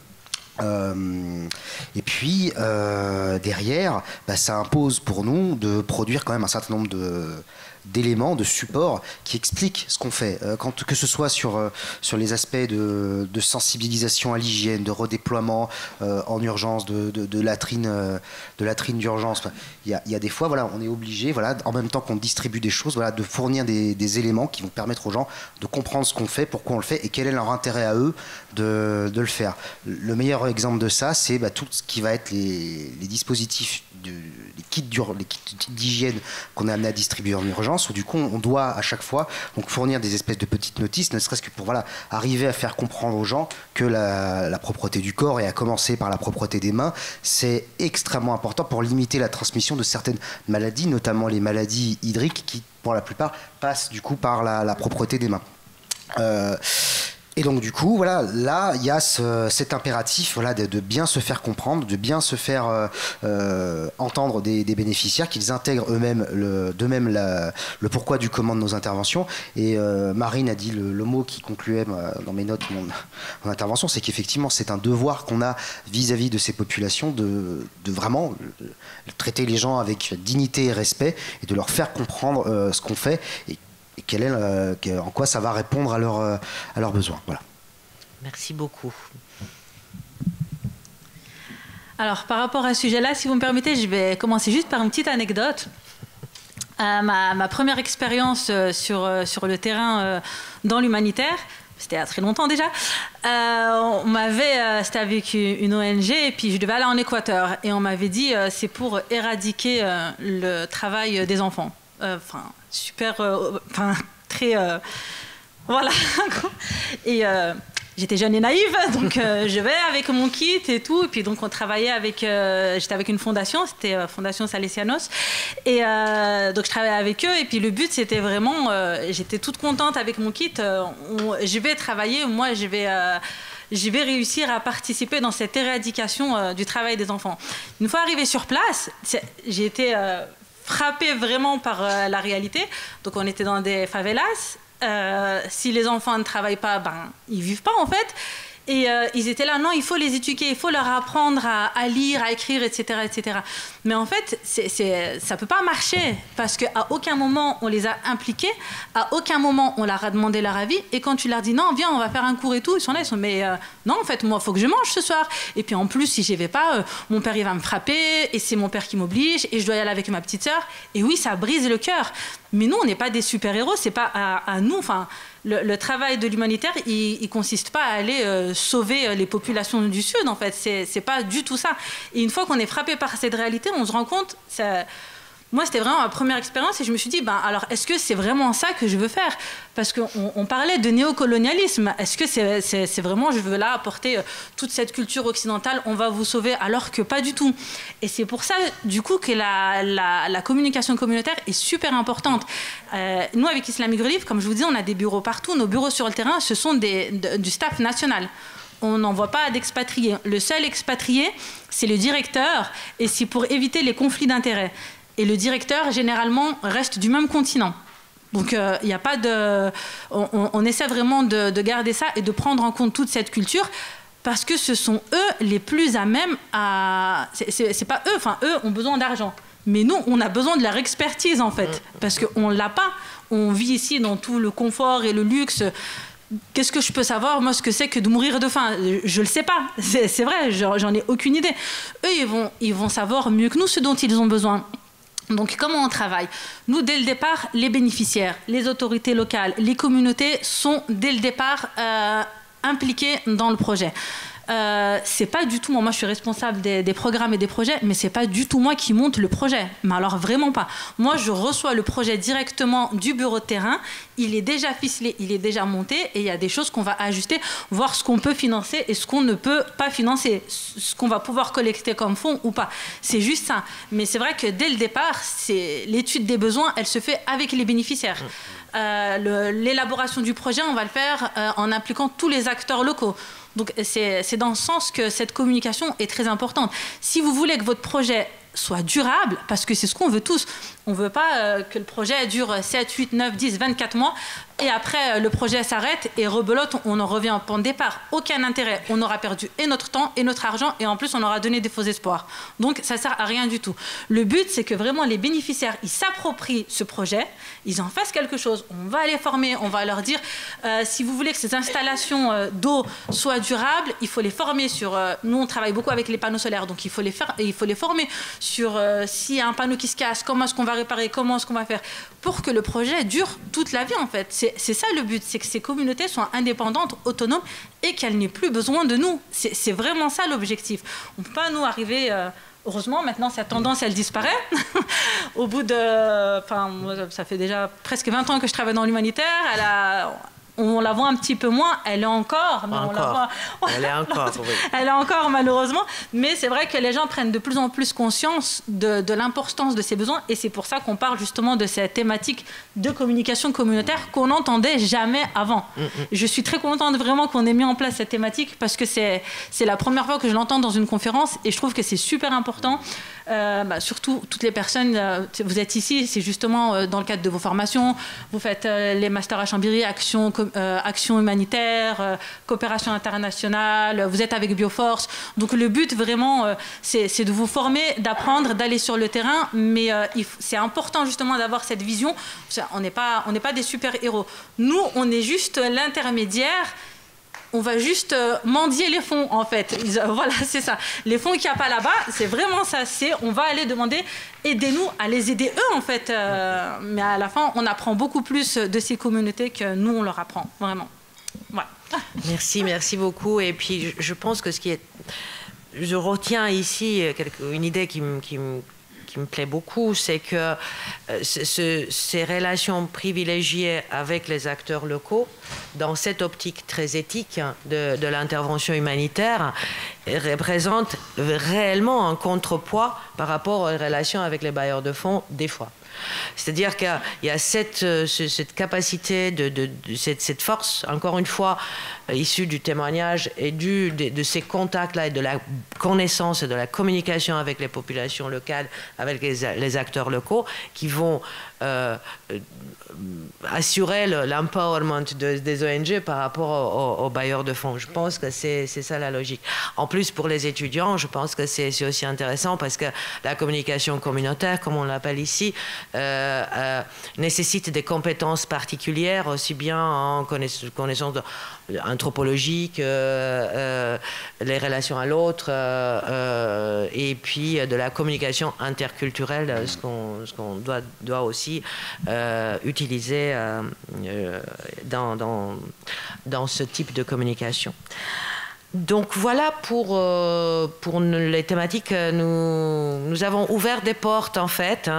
Et puis derrière, ça impose pour nous de produire quand même un certain nombre d'éléments, de supports qui expliquent ce qu'on fait, que ce soit sur les aspects de sensibilisation à l'hygiène, de redéploiement en urgence, de latrines d'urgence. Il y a des fois, on est obligé, en même temps qu'on distribue des choses, de fournir des éléments qui vont permettre aux gens de comprendre ce qu'on fait, pourquoi on le fait et quel est leur intérêt à eux de le faire. Le meilleur exemple de ça, c'est tout ce qui va être les dispositifs, les kits d'hygiène qu'on est amené à distribuer en urgence, où du coup on doit à chaque fois fournir des espèces de petites notices, ne serait-ce que pour arriver à faire comprendre aux gens que la propreté du corps, et à commencer par la propreté des mains, c'est extrêmement important pour limiter la transmission de certaines maladies, notamment les maladies hydriques qui pour la plupart passent du coup par la propreté des mains. Et donc du coup, là, il y a cet impératif de bien se faire comprendre, de bien se faire entendre des bénéficiaires, qu'ils intègrent eux-mêmes le pourquoi du comment de nos interventions. Et Marine a dit le mot qui concluait dans mes notes mon intervention, c'est qu'effectivement, c'est un devoir qu'on a vis-à-vis de ces populations de vraiment traiter les gens avec dignité et respect et de leur faire comprendre ce qu'on fait et en quoi ça va répondre à leurs besoins. Voilà. Merci beaucoup. Alors, par rapport à ce sujet-là, si vous me permettez, je vais commencer juste par une petite anecdote. Ma première expérience sur le terrain dans l'humanitaire, c'était il y a très longtemps déjà, c'était avec une ONG et puis je devais aller en Équateur et on m'avait dit c'est pour éradiquer le travail des enfants. Très voilà. Et j'étais jeune et naïve, donc je vais avec mon kit et tout, et puis donc on travaillait j'étais avec une fondation, c'était Fondation Salesianos, et donc je travaillais avec eux, et puis le but c'était vraiment, j'étais toute contente avec mon kit, je vais travailler, moi je vais réussir à participer dans cette éradication du travail des enfants. Une fois arrivée sur place, j'ai été frappée vraiment par la réalité. Donc on était dans des favelas. Si les enfants ne travaillent pas, ils vivent pas en fait. Et ils étaient là, non, il faut les éduquer, il faut leur apprendre à lire, à écrire, etc., etc. Mais en fait, ça peut pas marcher parce qu'à aucun moment on les a impliqués, à aucun moment on leur a demandé leur avis. Et quand tu leur dis non, viens, on va faire un cours et tout, ils sont là, ils sont mais non, en fait, moi, il faut que je mange ce soir. Et puis en plus, si j'y vais pas, mon père il va me frapper et c'est mon père qui m'oblige et je dois y aller avec ma petite sœur. Et oui, ça brise le cœur. Mais nous, on n'est pas des super-héros, c'est pas à nous. Enfin, le travail de l'humanitaire, il consiste pas à aller sauver les populations du Sud, en fait. C'est pas du tout ça. Et une fois qu'on est frappé par cette réalité, on se rend compte, moi, c'était vraiment ma première expérience et je me suis dit, alors, est-ce que c'est vraiment ça que je veux faire? Parce qu'on parlait de néocolonialisme. Est-ce que c'est vraiment, je veux là apporter toute cette culture occidentale, on va vous sauver, alors que pas du tout. Et c'est pour ça, du coup, que la communication communautaire est super importante. Nous, avec Islamic Relief, comme je vous dis, on a des bureaux partout. Nos bureaux sur le terrain, ce sont du staff national. On n'envoie pas d'expatriés. Le seul expatrié, c'est le directeur, et c'est pour éviter les conflits d'intérêts. Et le directeur, généralement, reste du même continent. Donc, il n'y a pas de... On essaie vraiment de garder ça et de prendre en compte toute cette culture, parce que ce sont eux les plus à même à... C'est pas eux, enfin, eux ont besoin d'argent. Mais nous, on a besoin de leur expertise, en fait, parce qu'on ne l'a pas. On vit ici dans tout le confort et le luxe. Qu'est-ce que je peux savoir, moi, ce que c'est que de mourir de faim? Je ne le sais pas, c'est vrai, j'en ai aucune idée. Eux, ils vont savoir mieux que nous ce dont ils ont besoin. Donc, comment on travaille? Nous, dès le départ, les bénéficiaires, les autorités locales, les communautés sont, dès le départ, impliqués dans le projet. C'est pas du tout moi je suis responsable des programmes et des projets, mais c'est pas du tout moi qui monte le projet, mais alors vraiment pas. Moi, je reçois le projet directement du bureau de terrain, il est déjà ficelé, il est déjà monté, et il y a des choses qu'on va ajuster, voir ce qu'on peut financer et ce qu'on ne peut pas financer, ce qu'on va pouvoir collecter comme fonds ou pas. C'est juste ça. Mais c'est vrai que dès le départ, l'étude des besoins, elle se fait avec les bénéficiaires. L'élaboration du projet, on va le faire en impliquant tous les acteurs locaux. Donc, c'est dans ce sens que cette communication est très importante. Si vous voulez que votre projet soit durable, parce que c'est ce qu'on veut tous, on ne veut pas que le projet dure 7, 8, 9, 10, 24 mois, et après le projet s'arrête et rebelote, on en revient au point de départ. Aucun intérêt. On aura perdu et notre temps et notre argent, et en plus on aura donné des faux espoirs. Donc ça ne sert à rien du tout. Le but, c'est que vraiment les bénéficiaires, ils s'approprient ce projet, ils en fassent quelque chose. On va les former, on va leur dire, si vous voulez que ces installations d'eau soient durables, il faut les former sur... nous, on travaille beaucoup avec les panneaux solaires, donc il faut les former sur s'il y a un panneau qui se casse, comment est-ce qu'on va réparer, comment est-ce qu'on va faire, pour que le projet dure toute la vie, en fait. C'est ça le but, c'est que ces communautés soient indépendantes, autonomes, et qu'elles n'aient plus besoin de nous. C'est vraiment ça l'objectif. On ne peut pas, nous, arriver... heureusement, maintenant, cette tendance, elle disparaît. Au bout de... Enfin, ça fait déjà presque 20 ans que je travaille dans l'humanitaire. On la voit un petit peu moins, elle est encore, mais on la voit. Elle est encore, oui. Elle est encore, malheureusement, mais c'est vrai que les gens prennent de plus en plus conscience de l'importance de ces besoins, et c'est pour ça qu'on parle justement de cette thématique de communication communautaire qu'on n'entendait jamais avant. Je suis très contente vraiment qu'on ait mis en place cette thématique, parce que c'est la première fois que je l'entends dans une conférence, et je trouve que c'est super important. Surtout toutes les personnes, vous êtes ici, c'est justement dans le cadre de vos formations, vous faites les masters à Chambéry, action humanitaire, coopération internationale, vous êtes avec Bioforce. Donc le but vraiment, c'est de vous former, d'apprendre, d'aller sur le terrain, mais c'est important justement d'avoir cette vision. On n'est pas des super-héros. Nous, on est juste l'intermédiaire. On va juste mendier les fonds, en fait. Voilà, c'est ça. Les fonds qu'il n'y a pas là-bas, c'est vraiment ça. On va aller demander, aidez-nous à les aider eux, en fait. Mais à la fin, on apprend beaucoup plus de ces communautés que nous, on leur apprend, vraiment. Voilà. Merci beaucoup. Et puis, je pense que je retiens ici une idée qui me plaît beaucoup, c'est que ces relations privilégiées avec les acteurs locaux, dans cette optique très éthique de l'intervention humanitaire, représentent réellement un contrepoids par rapport aux relations avec les bailleurs de fonds, des fois. C'est-à-dire qu'il y a cette capacité, cette force, encore une fois, issue du témoignage et de ces contacts-là et de la connaissance et de la communication avec les populations locales, avec les acteurs locaux, qui vont assurer l'empowerment des ONG par rapport aux bailleurs de fonds. Je pense que c'est ça la logique. En plus, pour les étudiants, je pense que c'est aussi intéressant parce que la communication communautaire, comme on l'appelle ici, nécessite des compétences particulières, aussi bien en connaissance anthropologique, les relations à l'autre, et puis de la communication interculturelle, ce qu'on doit aussi utiliser dans ce type de communication. Donc voilà pour les thématiques. Nous avons ouvert des portes en fait,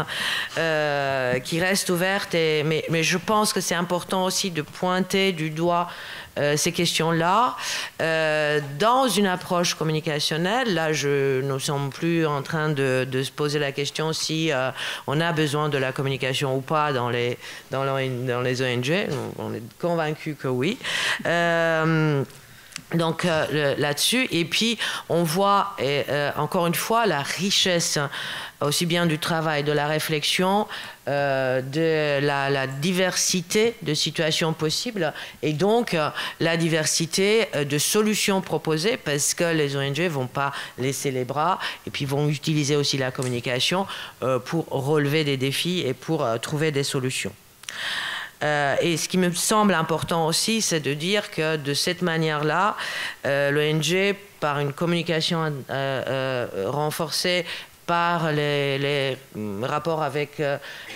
qui restent ouvertes. Mais je pense que c'est important aussi de pointer du doigt ces questions-là dans une approche communicationnelle. Là, nous ne sommes plus en train de se poser la question si on a besoin de la communication ou pas dans les ONG. On est convaincus que oui. Donc là-dessus, et puis on voit encore une fois la richesse aussi bien du travail, de la réflexion, de la diversité de situations possibles et donc la diversité de solutions proposées, parce que les ONG ne vont pas laisser les bras et puis vont utiliser aussi la communication pour relever des défis et pour trouver des solutions. Et ce qui me semble important aussi, c'est de dire que de cette manière-là, l'ONG, par une communication renforcée, par les rapports avec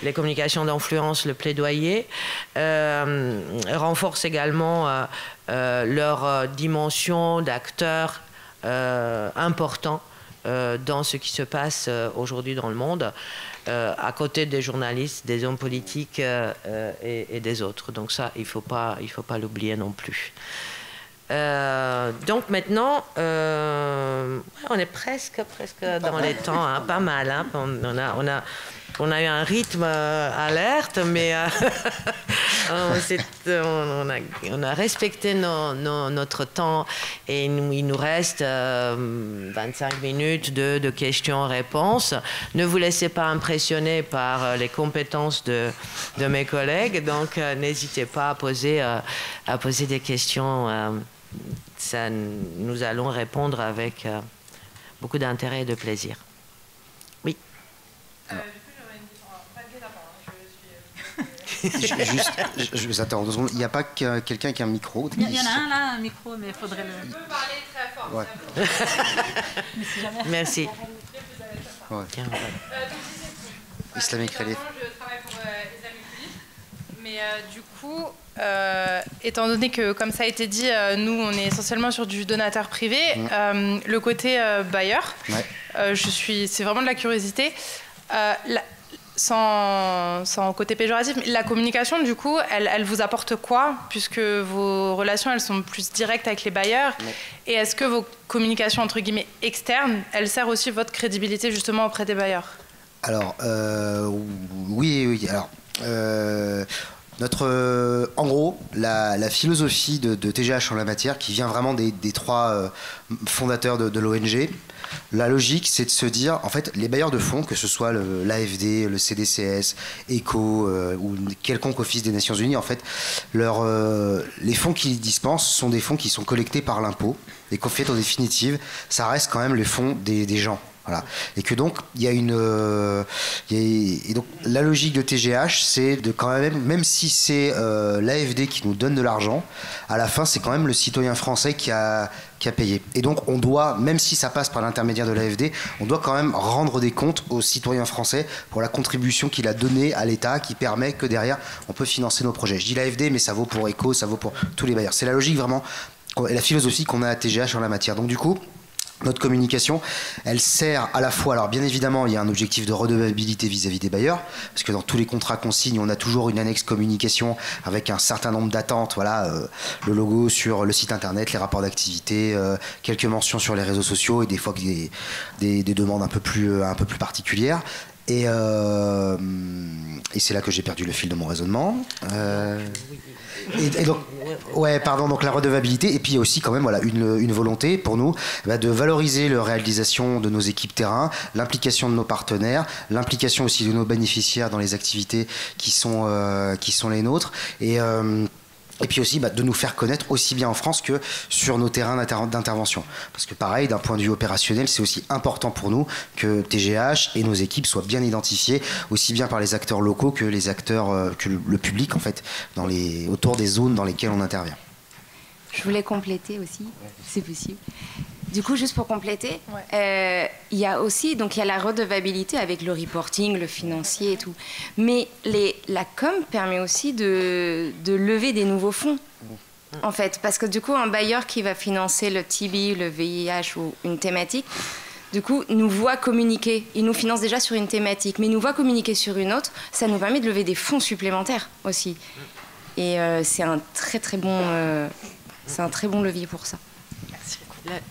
les communications d'influence, le plaidoyer, renforce également leur dimension d'acteurs importants dans ce qui se passe aujourd'hui dans le monde, à côté des journalistes, des hommes politiques et des autres. Donc ça, il faut pas l'oublier non plus. Donc maintenant, on est presque dans les temps, hein, pas mal. Hein, on a eu un rythme alerte, mais on a respecté notre temps et il nous reste 25 minutes de questions-réponses. Ne vous laissez pas impressionner par les compétences de mes collègues, donc n'hésitez pas à poser des questions. Nous allons répondre avec beaucoup d'intérêt et de plaisir. Oui. Attends 2 secondes. Il n'y a pas quelqu'un qui a un micro? Il y en a un là, un micro, mais il faudrait le... Je peux parler très fort. Ouais. Merci. Ouais. Islamic Relief. Je travaille pour Islamic Relief. Mais du coup, étant donné que, comme ça a été dit, nous, on est essentiellement sur du donateur privé, le côté bailleur, c'est vraiment de la curiosité. Sans côté péjoratif, mais la communication, du coup, elle vous apporte quoi, puisque vos relations, elles sont plus directes avec les bailleurs? Et est-ce que vos communications, entre guillemets, externes, elles servent aussi votre crédibilité, justement, auprès des bailleurs? Alors, oui. Alors, en gros, la philosophie de TGH en la matière, qui vient vraiment des 3 fondateurs de l'ONG, la logique, c'est de se dire, en fait, les bailleurs de fonds, que ce soit l'AFD, le CDCS, ECHO ou quelconque office des Nations Unies, en fait, les fonds qu'ils dispensent sont des fonds qui sont collectés par l'impôt et qu'en fait, en définitive, ça reste quand même les fonds des gens. Voilà. Et que donc, et donc la logique de TGH, c'est de quand même si c'est l'AFD qui nous donne de l'argent, à la fin, c'est quand même le citoyen français qui a payé. Et donc, on doit, même si ça passe par l'intermédiaire de l'AFD, on doit quand même rendre des comptes aux citoyens français pour la contribution qu'il a donnée à l'État, qui permet que derrière, on peut financer nos projets. Je dis l'AFD, mais ça vaut pour ECHO, ça vaut pour tous les bailleurs. C'est la logique vraiment, et la philosophie qu'on a à TGH en la matière. Donc du coup, notre communication, elle sert à la fois, alors bien évidemment, il y a un objectif de redevabilité vis-à-vis des bailleurs, parce que dans tous les contrats qu'on signe, on a toujours une annexe communication avec un certain nombre d'attentes, voilà, le logo sur le site internet, les rapports d'activité, quelques mentions sur les réseaux sociaux et des fois des demandes un peu plus particulières. Et c'est là que j'ai perdu le fil de mon raisonnement. Et donc, donc la redevabilité, et puis aussi quand même voilà, une volonté pour nous de valoriser la réalisation de nos équipes terrain, l'implication de nos partenaires, l'implication aussi de nos bénéficiaires dans les activités qui sont les nôtres. Et puis aussi de nous faire connaître aussi bien en France que sur nos terrains d'intervention. Parce que pareil, d'un point de vue opérationnel, c'est aussi important pour nous que TGH et nos équipes soient bien identifiées, aussi bien par les acteurs locaux que les acteurs, que le public en fait, autour des zones dans lesquelles on intervient. Je voulais compléter aussi, c'est possible. Du coup, juste pour compléter, il y a aussi il y a la redevabilité avec le reporting, le financier et tout. Mais la com permet aussi de lever des nouveaux fonds. en fait. Parce que du coup, un bailleur qui va financer le TB, le VIH ou une thématique, du coup, nous voit communiquer. Il nous finance déjà sur une thématique, mais il nous voit communiquer sur une autre. Ça nous permet de lever des fonds supplémentaires aussi. Et c'est un très bon levier pour ça.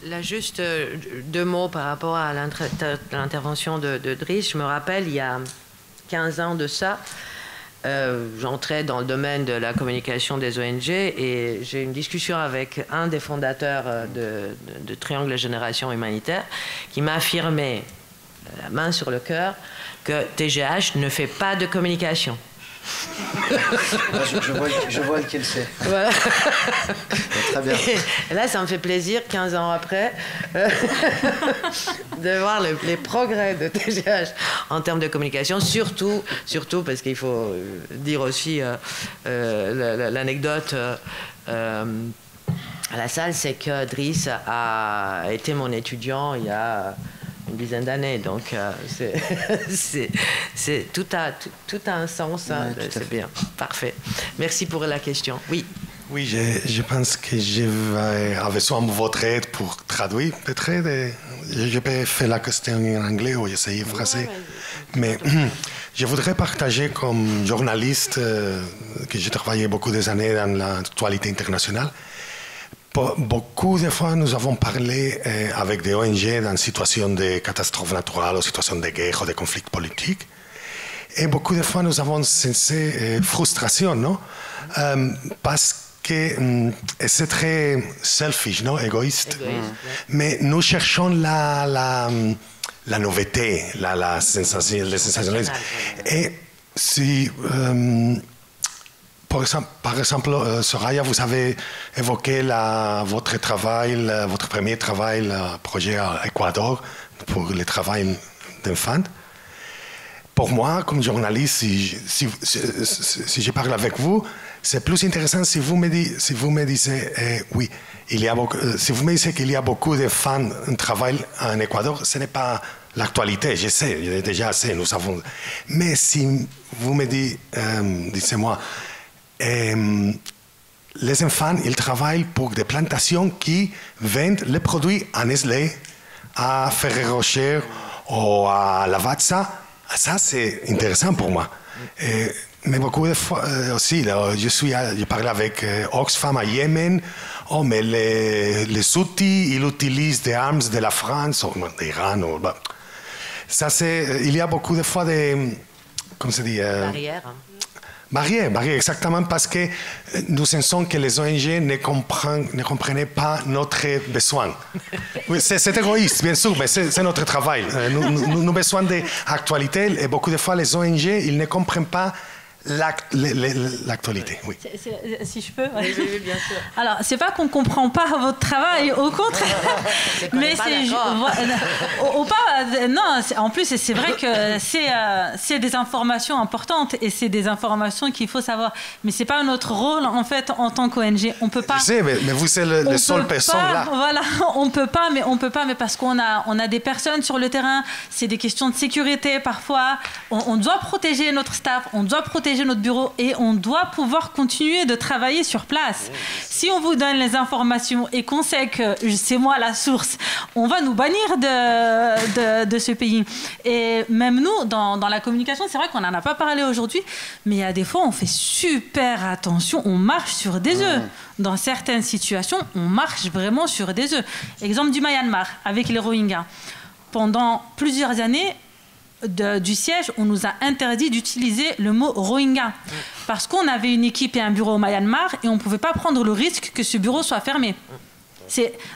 Là, juste 2 mots par rapport à l'intervention de Driss. Je me rappelle, il y a 15 ans de ça, j'entrais dans le domaine de la communication des ONG et j'ai eu une discussion avec un des fondateurs de Triangle Génération Humanitaire qui m'a affirmé, la main sur le cœur, que TGH ne fait pas de communication. Je vois lequel c'est. Voilà. Très bien. Et là, ça me fait plaisir, 15 ans après, de voir les progrès de TGH en termes de communication, surtout parce qu'il faut dire aussi l'anecdote à la salle, c'est que Driss a été mon étudiant il y a une dizaine d'années, donc c'est tout a un sens, hein, ouais, c'est bien, parfait. Merci pour la question. Oui. Oui, je pense que j'avais besoin de votre aide pour traduire, peut-être. Je peux faire la question en anglais ou essayer en français. Mais je voudrais partager comme journaliste que j'ai travaillé beaucoup des années dans l'actualité internationale. Beaucoup de fois, nous avons parlé avec des ONG dans situations de catastrophes naturelles, ou situations de guerre ou de conflits politiques. Et beaucoup de fois, nous avons sensé frustration, non? Parce que c'est très selfish, non? Égoïste. Mais nous cherchons la nouveauté, la sensation, le sensationnalisme. Et si... Par exemple, Soraya, vous avez évoqué votre travail, votre premier travail, le projet à Équateur pour le travail d'enfants. Pour moi, comme journaliste, si je parle avec vous, c'est plus intéressant si vous me disiez, oui, si vous me disiez qu'il y a beaucoup d'enfants qui travaillent en Équateur, ce n'est pas l'actualité, je sais, il y a déjà assez, nous savons. Mais si vous me dites, dites-moi, les enfants, ils travaillent pour des plantations qui vendent les produits à Nestlé, à Ferrero Rocher ou à Lavazza. Ça, c'est intéressant pour moi. Mais beaucoup de fois aussi, je parlais avec Oxfam à Yémen. Oh, mais les outils, ils utilisent des armes de la France ou d'Iran. Ça, il y a beaucoup de fois des... Comment se dit Barrière, exactement, parce que nous sentons que les ONG ne comprenaient pas notre besoin. Oui, c'est égoïste, bien sûr, mais c'est notre travail. Nous avons besoin d'actualité et beaucoup de fois, les ONG, ils ne comprennent pas l'actualité. Oui. Si je peux. Oui, bien sûr. Alors, c'est pas qu'on comprend pas votre travail, au contraire. Mais en plus, c'est vrai que c'est des informations importantes et c'est des informations qu'il faut savoir. Mais c'est pas notre rôle en fait en tant qu'ONG. On peut pas. Je sais, mais vous êtes le seul personne là. Voilà, on peut pas, mais parce qu'on a des personnes sur le terrain. C'est des questions de sécurité parfois. On doit protéger notre staff, on doit protéger notre bureau et on doit pouvoir continuer de travailler sur place. Si on vous donne les informations et qu'on sait que c'est moi la source, on va nous bannir de ce pays. Et même nous, dans la communication, c'est vrai qu'on n'en a pas parlé aujourd'hui, mais il y a des fois, on fait super attention, on marche sur des œufs. Dans certaines situations, on marche vraiment sur des œufs. Exemple du Myanmar, avec les Rohingyas. Pendant plusieurs années, du siège, on nous a interdit d'utiliser le mot Rohingya parce qu'on avait une équipe et un bureau au Myanmar et on ne pouvait pas prendre le risque que ce bureau soit fermé.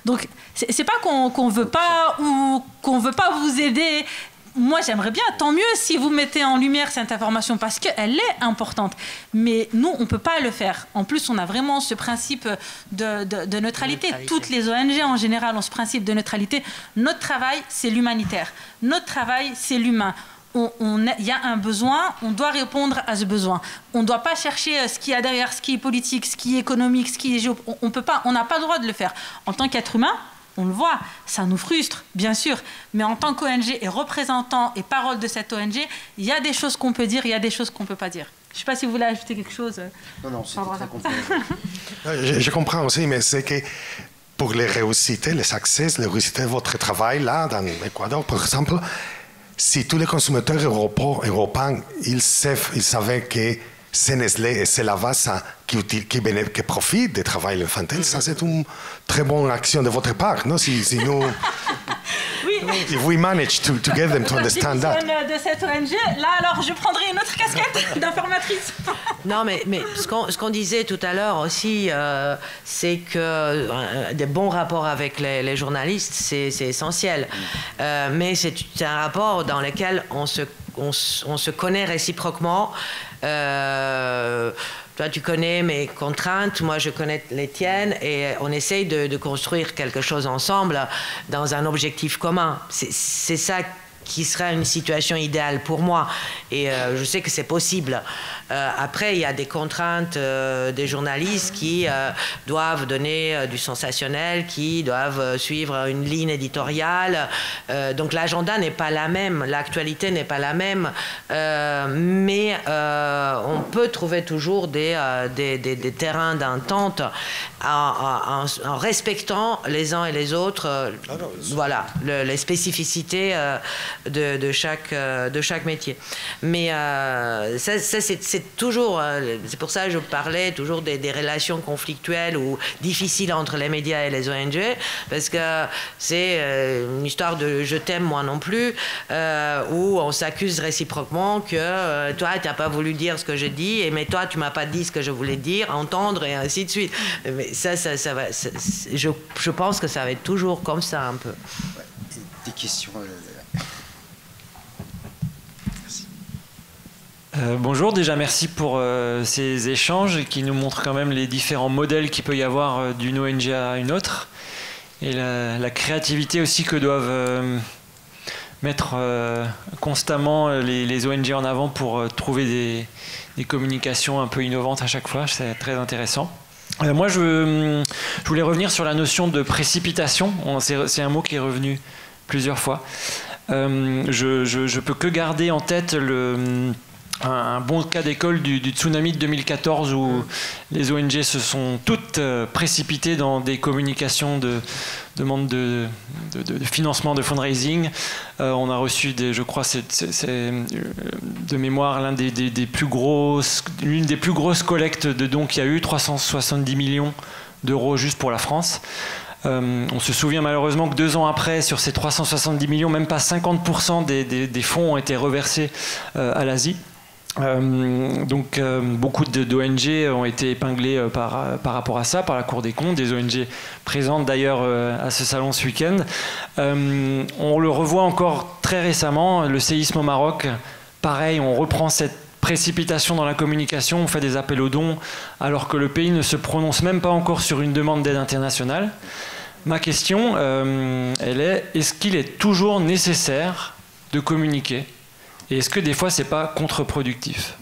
Donc, c'est pas qu'on veut pas ou qu'on veut pas vous aider. Moi, j'aimerais bien, tant mieux si vous mettez en lumière cette information parce qu'elle est importante. Mais nous, on ne peut pas le faire. En plus, on a vraiment ce principe de neutralité. Toutes les ONG, en général, ont ce principe de neutralité. Notre travail, c'est l'humanitaire. Notre travail, c'est l'humain. Il y a un besoin, on doit répondre à ce besoin. On ne doit pas chercher ce qu'il y a derrière, ce qui est politique, ce qui est économique, ce qui est on peut pas, on n'a pas le droit de le faire. En tant qu'être humain, on le voit, ça nous frustre, bien sûr. Mais en tant qu'ONG et représentant et parole de cette ONG, il y a des choses qu'on peut dire, il y a des choses qu'on ne peut pas dire. Je ne sais pas si vous voulez ajouter quelque chose. Non, c'est très complet. Je comprends aussi, mais c'est que pour les réussites, les succès, les réussites de votre travail, là, dans l'Équateur, par exemple, si tous les consommateurs européens, ils savaient que c'est Nestlé et c'est Lavazza qui profitent du travail infantile, ça c'est une très bonne action de votre part, non? Si nous... Oui. If we manage to get them to understand that. De cette ONG, là alors je prendrai une autre casquette d'informatrice. Non, mais ce qu'on disait tout à l'heure aussi, c'est que des bons rapports avec les journalistes, c'est essentiel. Mais c'est un rapport dans lequel on se connaît réciproquement. Toi, tu connais mes contraintes, moi, je connais les tiennes, et on essaye de construire quelque chose ensemble dans un objectif commun. C'est ça qui serait une situation idéale pour moi. Et je sais que c'est possible. Après, il y a des contraintes des journalistes qui doivent donner du sensationnel, qui doivent suivre une ligne éditoriale. Donc l'agenda n'est pas la même, l'actualité n'est pas la même. Mais on peut trouver toujours des terrains d'entente en respectant les uns et les autres voilà, les spécificités de chaque métier. Mais ça c'est toujours, c'est pour ça que je parlais toujours des relations conflictuelles ou difficiles entre les médias et les ONG, parce que c'est une histoire de je t'aime moi non plus, où on s'accuse réciproquement que toi tu n'as pas voulu dire ce que je dis, mais toi tu m'as pas dit ce que je voulais dire, entendre, et ainsi de suite. Mais ça va, je pense que ça va être toujours comme ça un peu. Ouais, des questions. Bonjour, déjà merci pour ces échanges qui nous montrent quand même les différents modèles qu'il peut y avoir d'une ONG à une autre, et la créativité aussi que doivent mettre constamment les ONG en avant pour trouver des communications un peu innovantes à chaque fois. C'est très intéressant. Moi je voulais revenir sur la notion de précipitation. C'est un mot qui est revenu plusieurs fois. Je peux que garder en tête un bon cas d'école du tsunami de 2014 où les ONG se sont toutes précipitées dans des communications de demande de financement, de fundraising. On a reçu, je crois, c'est de mémoire l'une des plus grosses collectes de dons qu'il y a eu, 370 millions d'euros juste pour la France. On se souvient malheureusement que 2 ans après, sur ces 370 millions, même pas 50% des fonds ont été reversés à l'Asie. Donc beaucoup d'ONG ont été épinglées par rapport à ça, par la Cour des comptes, des ONG présentes d'ailleurs à ce salon ce week-end. On le revoit encore très récemment, le séisme au Maroc, pareil, on reprend cette précipitation dans la communication, on fait des appels aux dons alors que le pays ne se prononce même pas encore sur une demande d'aide internationale. Ma question, elle est, est-ce qu'il est toujours nécessaire de communiquer ? Et est-ce que des fois, c'est pas contre-productif?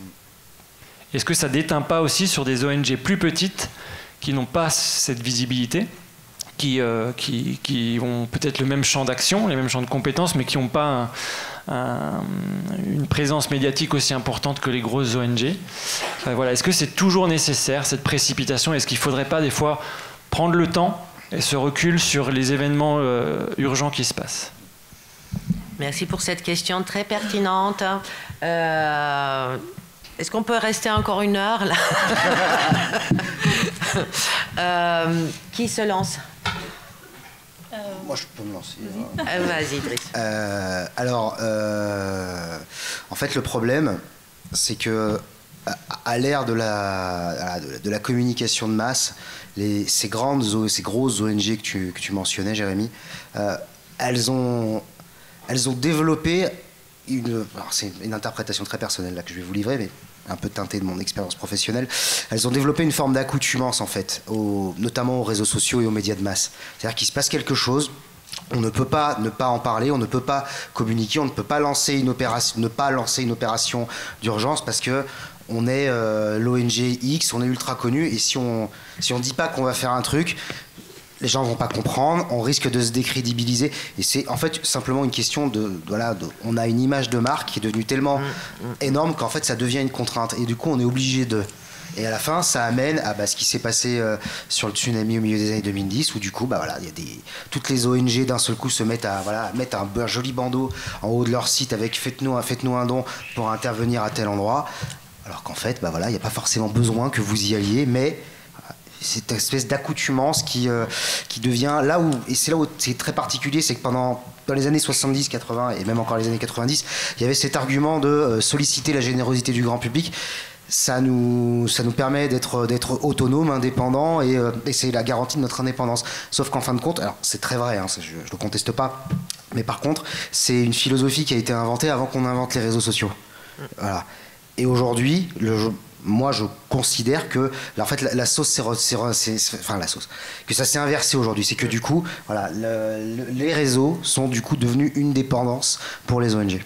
Est-ce que ça déteint pas aussi sur des ONG plus petites qui n'ont pas cette visibilité, qui ont peut-être le même champ d'action, les mêmes champs de compétences, mais qui n'ont pas une présence médiatique aussi importante que les grosses ONG? Voilà. Est-ce que c'est toujours nécessaire, cette précipitation? Est-ce qu'il ne faudrait pas des fois prendre le temps et ce recul sur les événements urgents qui se passent? Merci pour cette question très pertinente. Est-ce qu'on peut rester encore 1 heure là? Qui se lance? Moi, je peux me lancer. Vas-y, Driss. Alors, en fait, le problème, c'est que à l'ère de la communication de masse, ces grosses ONG que tu mentionnais, Jérémy, elles ont développé c'est une interprétation très personnelle là que je vais vous livrer, mais un peu teintée de mon expérience professionnelle. Elles ont développé une forme d'accoutumance en fait, notamment aux réseaux sociaux et aux médias de masse. C'est-à-dire qu'il se passe quelque chose, on ne peut pas ne pas en parler, on ne peut pas communiquer, on ne peut pas ne pas lancer une opération d'urgence parce que on est l'ONG X, on est ultra connu, et si on dit pas qu'on va faire un truc, les gens vont pas comprendre, on risque de se décrédibiliser. Et c'est en fait simplement une question on a une image de marque qui est devenue tellement énorme qu'en fait ça devient une contrainte. Et du coup, on est obligé de... Et à la fin, ça amène à ce qui s'est passé sur le tsunami au milieu des années 2010, où du coup, il y a toutes les ONG d'un seul coup se mettent à mettre un joli bandeau en haut de leur site avec faites-nous un don pour intervenir à tel endroit, alors qu'en fait, il n'y a pas forcément besoin que vous y alliez, mais cette espèce d'accoutumance qui devient et c'est là où c'est très particulier, c'est que dans les années 70, 80 et même encore les années 90, il y avait cet argument de solliciter la générosité du grand public. Ça nous permet d'être autonome, indépendant, et c'est la garantie de notre indépendance. Sauf qu'en fin de compte, alors c'est très vrai, je ne le conteste pas, mais par contre, c'est une philosophie qui a été inventée avant qu'on invente les réseaux sociaux. Voilà. Et aujourd'hui, moi je considère que en fait la sauce que ça s'est inversé aujourd'hui, c'est que du coup les réseaux sont du coup devenus une dépendance pour les ONG.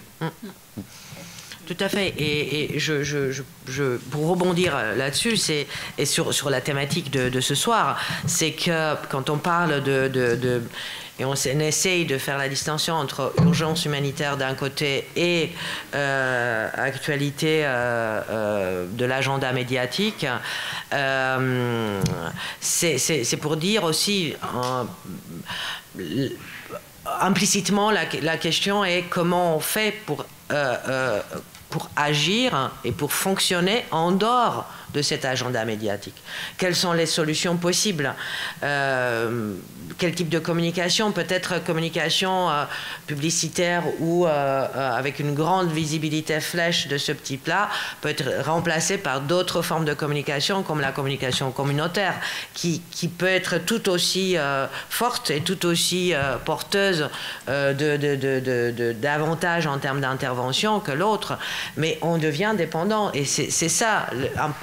Tout à fait. Et pour rebondir là-dessus, et sur la thématique de ce soir, c'est que quand on parle et on essaye de faire la distinction entre urgence humanitaire d'un côté et actualité de l'agenda médiatique, c'est pour dire aussi implicitement la question est comment on fait pour agir et pour fonctionner en dehors de cet agenda médiatique. Quelles sont les solutions possibles? Quel type de communication? Peut-être communication publicitaire ou avec une grande visibilité flèche de ce type-là peut être remplacée par d'autres formes de communication comme la communication communautaire qui peut être tout aussi forte et tout aussi porteuse d'avantages en termes d'intervention que l'autre, mais on devient dépendant et c'est ça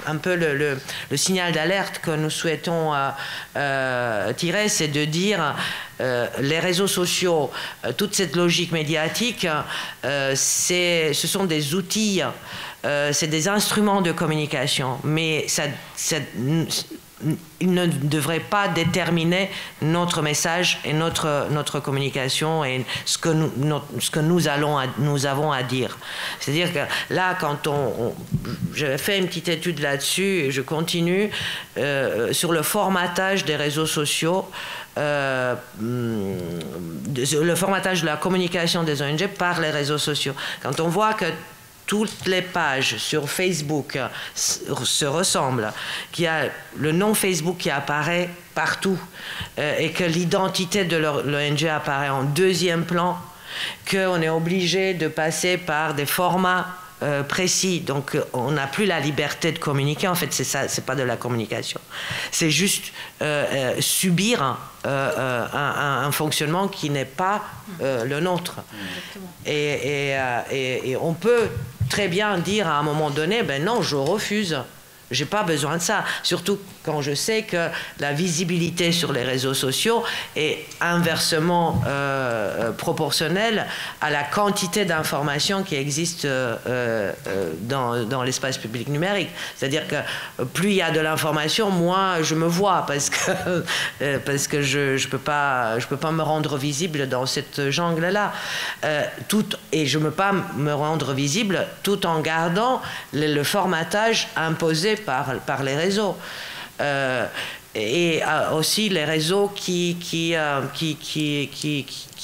un peu le signal d'alerte que nous souhaitons tirer, c'est de dire les réseaux sociaux, toute cette logique médiatique, ce sont des outils, c'est des instruments de communication, mais ils ne devraient pas déterminer notre message et notre communication et ce que nous avons à dire. C'est-à-dire que là, quand j'avais fait une petite étude là-dessus et je continue sur le formatage des réseaux sociaux, le formatage de la communication des ONG par les réseaux sociaux. Quand on voit que toutes les pages sur Facebook se ressemblent, qu'il y a le nom Facebook qui apparaît partout et que l'identité de l'ONG apparaît en deuxième plan, qu'on est obligé de passer par des formats précis, donc on n'a plus la liberté de communiquer. En fait, c'est ça, c'est pas de la communication, c'est juste subir un fonctionnement qui n'est pas le nôtre. Et on peut très bien dire à un moment donné, ben non, je refuse. J'ai pas besoin de ça, surtout quand je sais que la visibilité sur les réseaux sociaux est inversement proportionnelle à la quantité d'informations qui existent dans l'espace public numérique. C'est-à-dire que plus il y a de l'information, moins je me vois parce que je peux pas me rendre visible dans cette jungle-là. Et je ne peux pas me rendre visible tout en gardant le formatage imposé par les réseaux. Et aussi les réseaux qui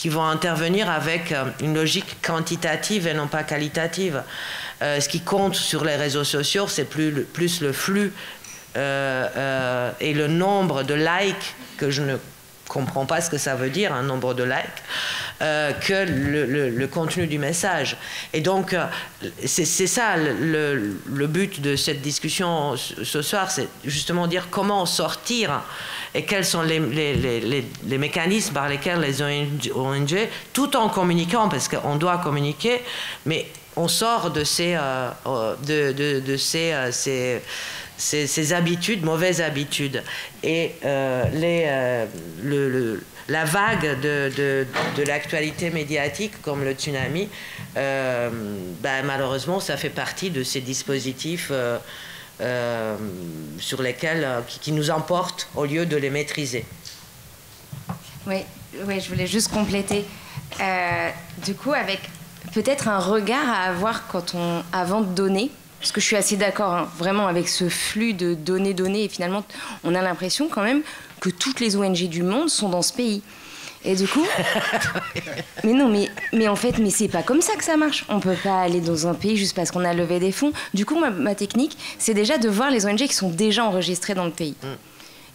vont intervenir avec une logique quantitative et non pas qualitative. Ce qui compte sur les réseaux sociaux, c'est plus le flux et le nombre de likes, que je ne comprends pas ce que ça veut dire, un nombre de likes, que le contenu du message. Et donc, c'est ça le but de cette discussion ce soir, c'est justement dire comment sortir et quels sont les mécanismes par lesquels les ONG, tout en communiquant, parce qu'on doit communiquer, mais on sort de ces habitudes, mauvaises habitudes. Et la vague de l'actualité médiatique, comme le tsunami, malheureusement, ça fait partie de ces dispositifs sur lesquels, qui nous emportent au lieu de les maîtriser. Oui, je voulais juste compléter. Du coup, avec peut-être un regard à avoir avant de donner, parce que je suis assez d'accord, hein, vraiment, avec ce flux de données, et finalement, on a l'impression quand même que toutes les ONG du monde sont dans ce pays. Et du coup, mais en fait, c'est pas comme ça que ça marche. On peut pas aller dans un pays juste parce qu'on a levé des fonds. Du coup, ma technique, c'est déjà de voir les ONG qui sont déjà enregistrées dans le pays.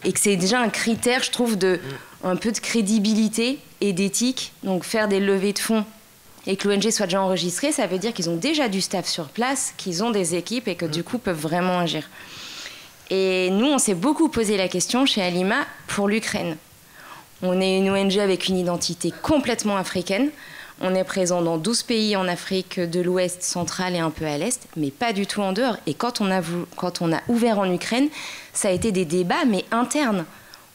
Et que c'est déjà un critère, je trouve, un peu de crédibilité et d'éthique. Donc faire des levées de fonds et que l'ONG soit déjà enregistrée, ça veut dire qu'ils ont déjà du staff sur place, qu'ils ont des équipes et que du coup peuvent vraiment agir. Et nous, on s'est beaucoup posé la question chez Alima pour l'Ukraine. On est une ONG avec une identité complètement africaine. On est présent dans 12 pays en Afrique de l'Ouest, centrale et un peu à l'Est, mais pas du tout en dehors. Et quand on a ouvert en Ukraine, ça a été des débats, mais internes.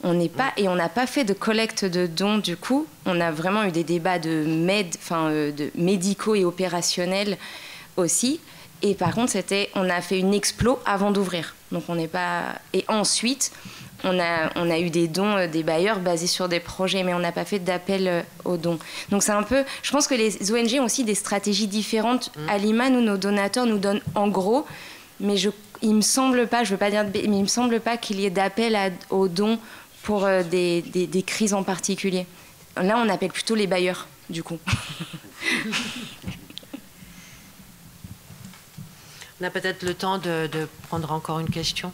On n'a pas fait de collecte de dons, du coup. On a vraiment eu des débats de médicaux et opérationnels aussi. Et par contre, on a fait une explo avant d'ouvrir. Donc on n'est pas... Et ensuite, on a eu des dons des bailleurs basés sur des projets, mais on n'a pas fait d'appel aux dons. Donc c'est un peu... Je pense que les ONG ont aussi des stratégies différentes. Alima, nos donateurs nous donnent en gros, mais il me semble pas, je veux pas dire, mais il me semble pas qu'il y ait d'appel aux dons pour des crises en particulier. Là, on appelle plutôt les bailleurs, du coup. On a peut-être le temps de prendre encore une question.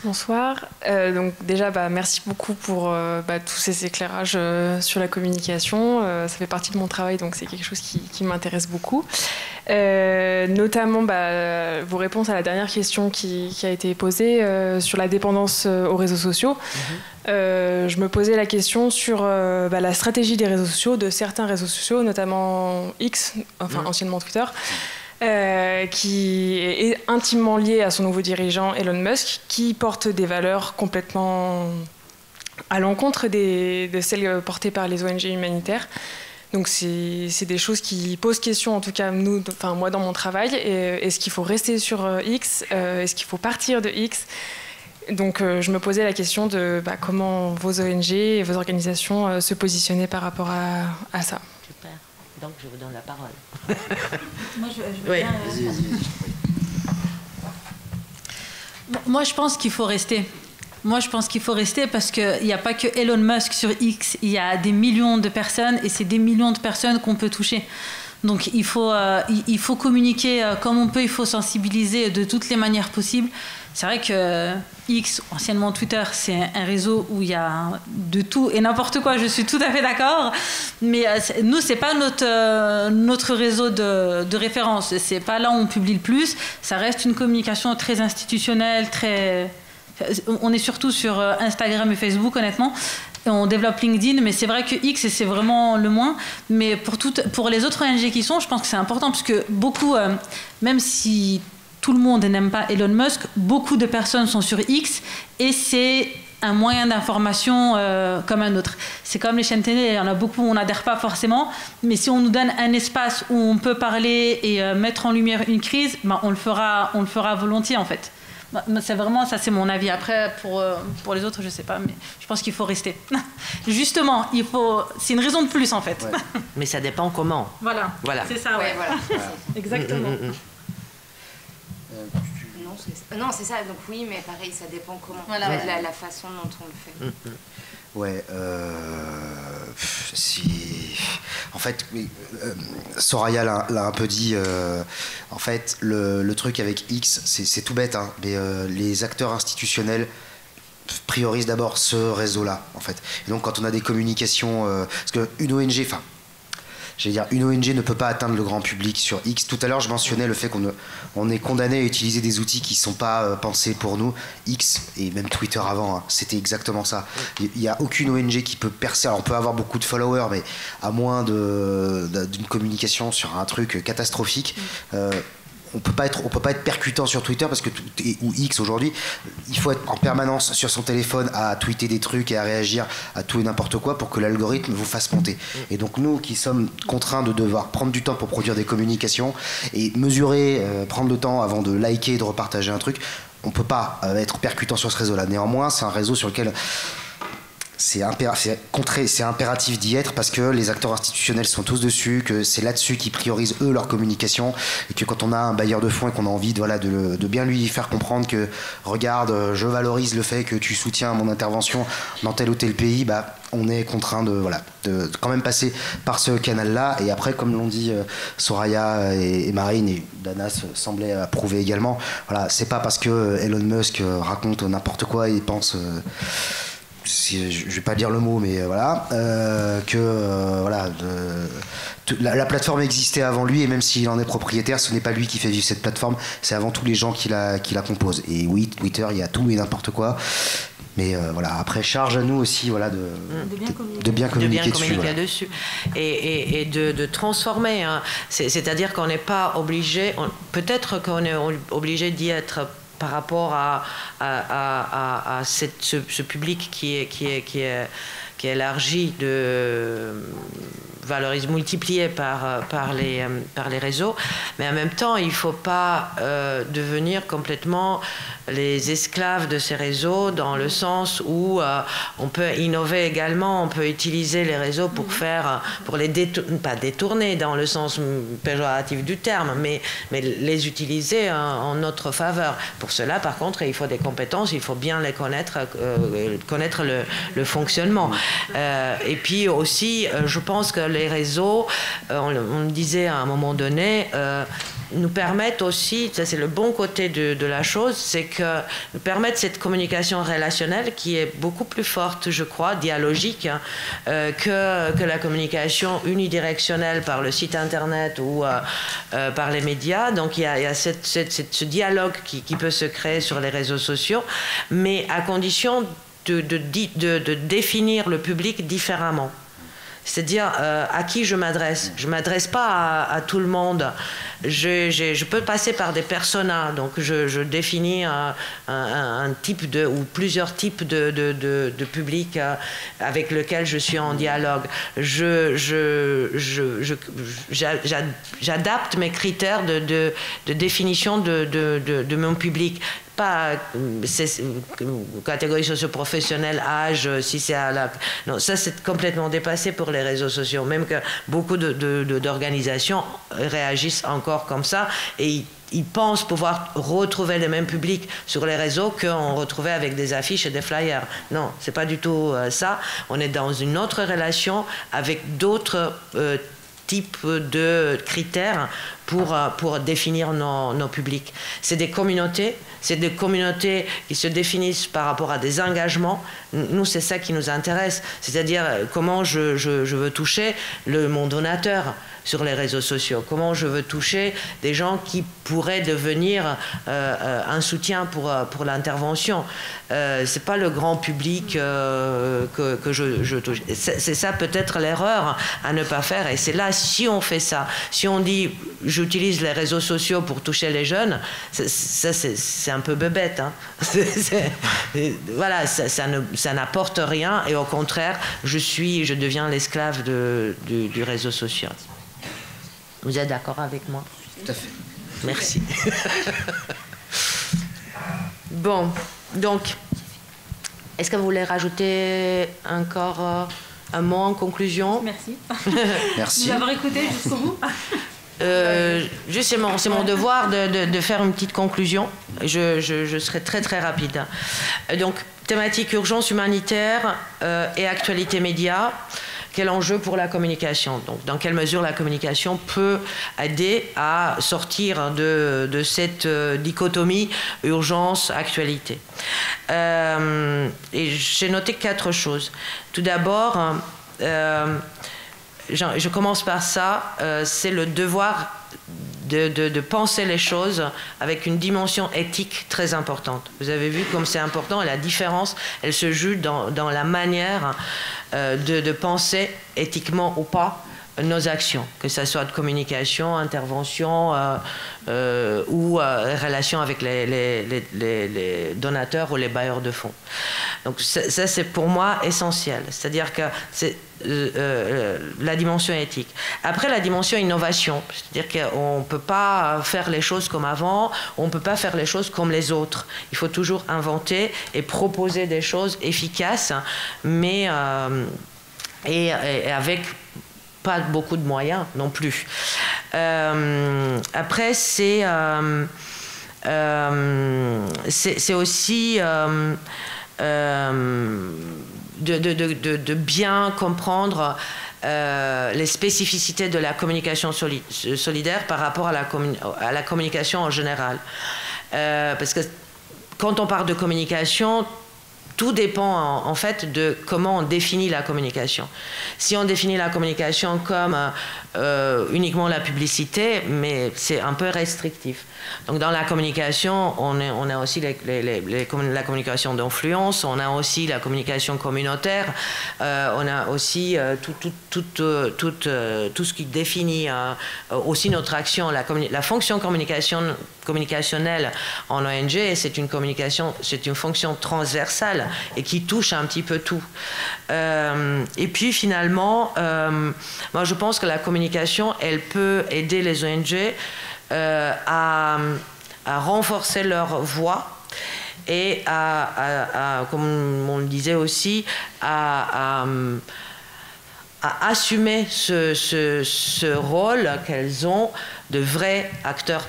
Bonsoir. Donc déjà, merci beaucoup pour tous ces éclairages sur la communication. Ça fait partie de mon travail, donc c'est quelque chose qui m'intéresse beaucoup. Notamment vos réponses à la dernière question qui a été posée sur la dépendance aux réseaux sociaux. Je me posais la question sur la stratégie des réseaux sociaux, de certains réseaux sociaux, notamment X, anciennement Twitter, qui est intimement lié à son nouveau dirigeant Elon Musk, qui porte des valeurs complètement à l'encontre de celles portées par les ONG humanitaires. Donc c'est des choses qui posent question, en tout cas moi dans mon travail. Est-ce qu'il faut rester sur X? Est-ce qu'il faut partir de X? Donc je me posais la question de comment vos ONG et vos organisations se positionnaient par rapport à ça. Super. Donc je vous donne la parole. Moi, je veux bien, Moi, je pense qu'il faut rester. Moi, je pense qu'il faut rester parce qu'il n'y a pas que Elon Musk sur X. Il y a des millions de personnes et c'est des millions de personnes qu'on peut toucher. Donc, il faut communiquer comme on peut. Il faut sensibiliser de toutes les manières possibles. C'est vrai que X, anciennement Twitter, c'est un réseau où il y a de tout et n'importe quoi. Je suis tout à fait d'accord. Mais nous, c'est pas notre réseau de référence. C'est pas là où on publie le plus. Ça reste une communication très institutionnelle, très... On est surtout sur Instagram et Facebook, honnêtement. Et on développe LinkedIn, mais c'est vrai que X, c'est vraiment le moins. Mais pour les autres ONG qui sont, je pense que c'est important parce que beaucoup, même si tout le monde n'aime pas Elon Musk, beaucoup de personnes sont sur X et c'est un moyen d'information comme un autre. C'est comme les chaînes télé, il y en a beaucoup où on n'adhère pas forcément, mais si on nous donne un espace où on peut parler et mettre en lumière une crise, on le fera volontiers en fait. C'est vraiment, ça c'est mon avis. Après, pour les autres, je sais pas, mais je pense qu'il faut rester. Justement, c'est une raison de plus en fait. Ouais. Mais ça dépend comment. Voilà. C'est ça, ouais. Voilà. Exactement. Non, c'est ça. Donc oui, mais pareil, ça dépend comment. Voilà, la façon dont on le fait. Ouais, en fait, Soraya l'a un peu dit. En fait, le truc avec X, c'est tout bête, hein, mais les acteurs institutionnels priorisent d'abord ce réseau-là, en fait. Et donc, quand on a des communications, parce qu'une ONG, une ONG ne peut pas atteindre le grand public sur X. Tout à l'heure, je mentionnais le fait qu'on est condamné à utiliser des outils qui ne sont pas pensés pour nous. X, et même Twitter avant, hein, c'était exactement ça. Il n'y a aucune ONG qui peut percer. Alors, on peut avoir beaucoup de followers, mais à moins d'une communication sur un truc catastrophique, on peut pas être percutant sur Twitter parce que ou X aujourd'hui, il faut être en permanence sur son téléphone à tweeter des trucs et à réagir à tout et n'importe quoi pour que l'algorithme vous fasse monter. Et donc nous qui sommes contraints de devoir prendre du temps pour produire des communications et mesurer, prendre le temps avant de liker et de repartager un truc, on peut pas être percutant sur ce réseau-là. Néanmoins, c'est un réseau sur lequel c'est impératif d'y être parce que les acteurs institutionnels sont tous dessus, que c'est là-dessus qu'ils priorisent eux leur communication, et que quand on a un bailleur de fonds et qu'on a envie de bien lui faire comprendre que regarde, je valorise le fait que tu soutiens mon intervention dans tel ou tel pays, on est contraint de quand même passer par ce canal-là. Et après, comme l'ont dit Soraya et Marine, et Dana semblait approuver également, voilà, c'est pas parce que Elon Musk raconte n'importe quoi et pense... je vais pas dire le mot, mais la plateforme existait avant lui, et même s'il en est propriétaire, ce n'est pas lui qui fait vivre cette plateforme, c'est avant tout les gens qui la composent. Et oui, Twitter, il y a tout et n'importe quoi. Mais après, charge à nous aussi de bien communiquer dessus. Et de transformer. Hein. C'est-à-dire qu'on n'est pas obligé, peut-être qu'on est obligé d'y être par rapport à ce public qui est élargi, multiplié par les réseaux, mais en même temps, il ne faut pas devenir complètement les esclaves de ces réseaux, dans le sens où on peut innover également, on peut utiliser les réseaux pour les pas détourner dans le sens péjoratif du terme, mais les utiliser en notre faveur. Pour cela, par contre, il faut des compétences, il faut bien les connaître le fonctionnement. Et puis aussi, je pense que les réseaux, on disait à un moment donné, nous permettent aussi, ça c'est le bon côté de la chose, c'est que nous permettent cette communication relationnelle qui est beaucoup plus forte, je crois, dialogique, que la communication unidirectionnelle par le site internet ou par les médias. Donc il y a ce dialogue qui peut se créer sur les réseaux sociaux, mais à condition de définir le public différemment. C'est-à-dire à qui je m'adresse. Je ne m'adresse pas à tout le monde. Je peux passer par des personas. Donc je définis un type ou plusieurs types de publics avec lesquels je suis en dialogue. J'adapte mes critères de définition de mon public. Pas catégorie socio-professionnelle, âge, si c'est non, ça c'est complètement dépassé pour les réseaux sociaux, même que beaucoup d'organisations réagissent encore comme ça, et ils pensent pouvoir retrouver le même public sur les réseaux qu'on retrouvait avec des affiches et des flyers. Non, c'est pas du tout ça. On est dans une autre relation avec d'autres types de critères pour définir nos publics. C'est des communautés qui se définissent par rapport à des engagements. Nous, c'est ça qui nous intéresse. C'est-à-dire comment je veux toucher mon donateur sur les réseaux sociaux, comment je veux toucher des gens qui pourraient devenir un soutien pour l'intervention. C'est pas le grand public que je touche. C'est ça peut-être l'erreur à ne pas faire, et c'est là, si on fait ça, si on dit j'utilise les réseaux sociaux pour toucher les jeunes, c'est un peu bébête. Hein. Voilà, ça n'apporte rien, et au contraire, je deviens l'esclave du réseau social. Vous êtes d'accord avec moi? Tout à fait. Merci. Bon, donc, est-ce que vous voulez rajouter encore un mot en conclusion? Merci. Merci. De m'avoir écouté jusqu'au bout. Justement, c'est mon devoir de faire une petite conclusion. Je serai très très rapide. Donc, thématique urgence humanitaire et actualité média. Quel enjeu pour la communication? Donc, dans quelle mesure la communication peut aider à sortir de cette dichotomie urgence-actualité? Et j'ai noté 4 choses. Tout d'abord, je commence par ça, c'est le devoir de penser les choses avec une dimension éthique très importante. Vous avez vu comme c'est important, et la différence, elle se joue dans la manière de penser, éthiquement ou pas, nos actions, que ce soit de communication, intervention ou relation avec les donateurs ou les bailleurs de fonds. Donc ça c'est pour moi essentiel, c'est-à-dire que c'est la dimension éthique. Après la dimension innovation, c'est-à-dire qu'on ne peut pas faire les choses comme avant, on ne peut pas faire les choses comme les autres. Il faut toujours inventer et proposer des choses efficaces, mais et avec pas beaucoup de moyens non plus. Après, c'est aussi de bien comprendre les spécificités de la communication solidaire par rapport à la communication en général. Parce que quand on parle de communication, tout dépend en fait de comment on définit la communication. Si on définit la communication comme uniquement la publicité, mais c'est un peu restrictif. Donc dans la communication, on a aussi la communication d'influence, on a aussi la communication communautaire, on a aussi tout ce qui définit aussi notre action, la fonction communicationnelle en ONG, c'est une fonction transversale et qui touche un petit peu tout. Et puis finalement, moi je pense que la communication, elle peut aider les ONG à renforcer leur voix et comme on le disait aussi, à assumer ce rôle qu'elles ont de vrais acteurs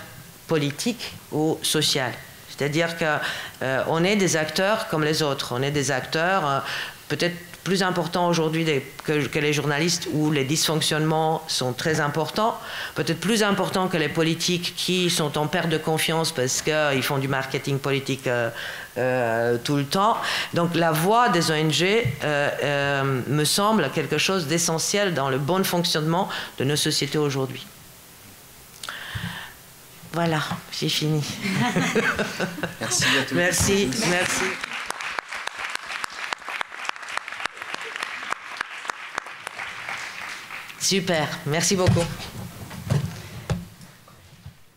politiques ou sociaux. C'est-à-dire qu'on est des acteurs comme les autres. On est des acteurs peut-être plus importants aujourd'hui que les journalistes où les dysfonctionnements sont très importants, peut-être plus importants que les politiques qui sont en perte de confiance parce qu'ils font du marketing politique tout le temps. Donc la voix des ONG me semble quelque chose d'essentiel dans le bon fonctionnement de nos sociétés aujourd'hui. Voilà, j'ai fini. Merci à tous. Merci. Super, merci beaucoup.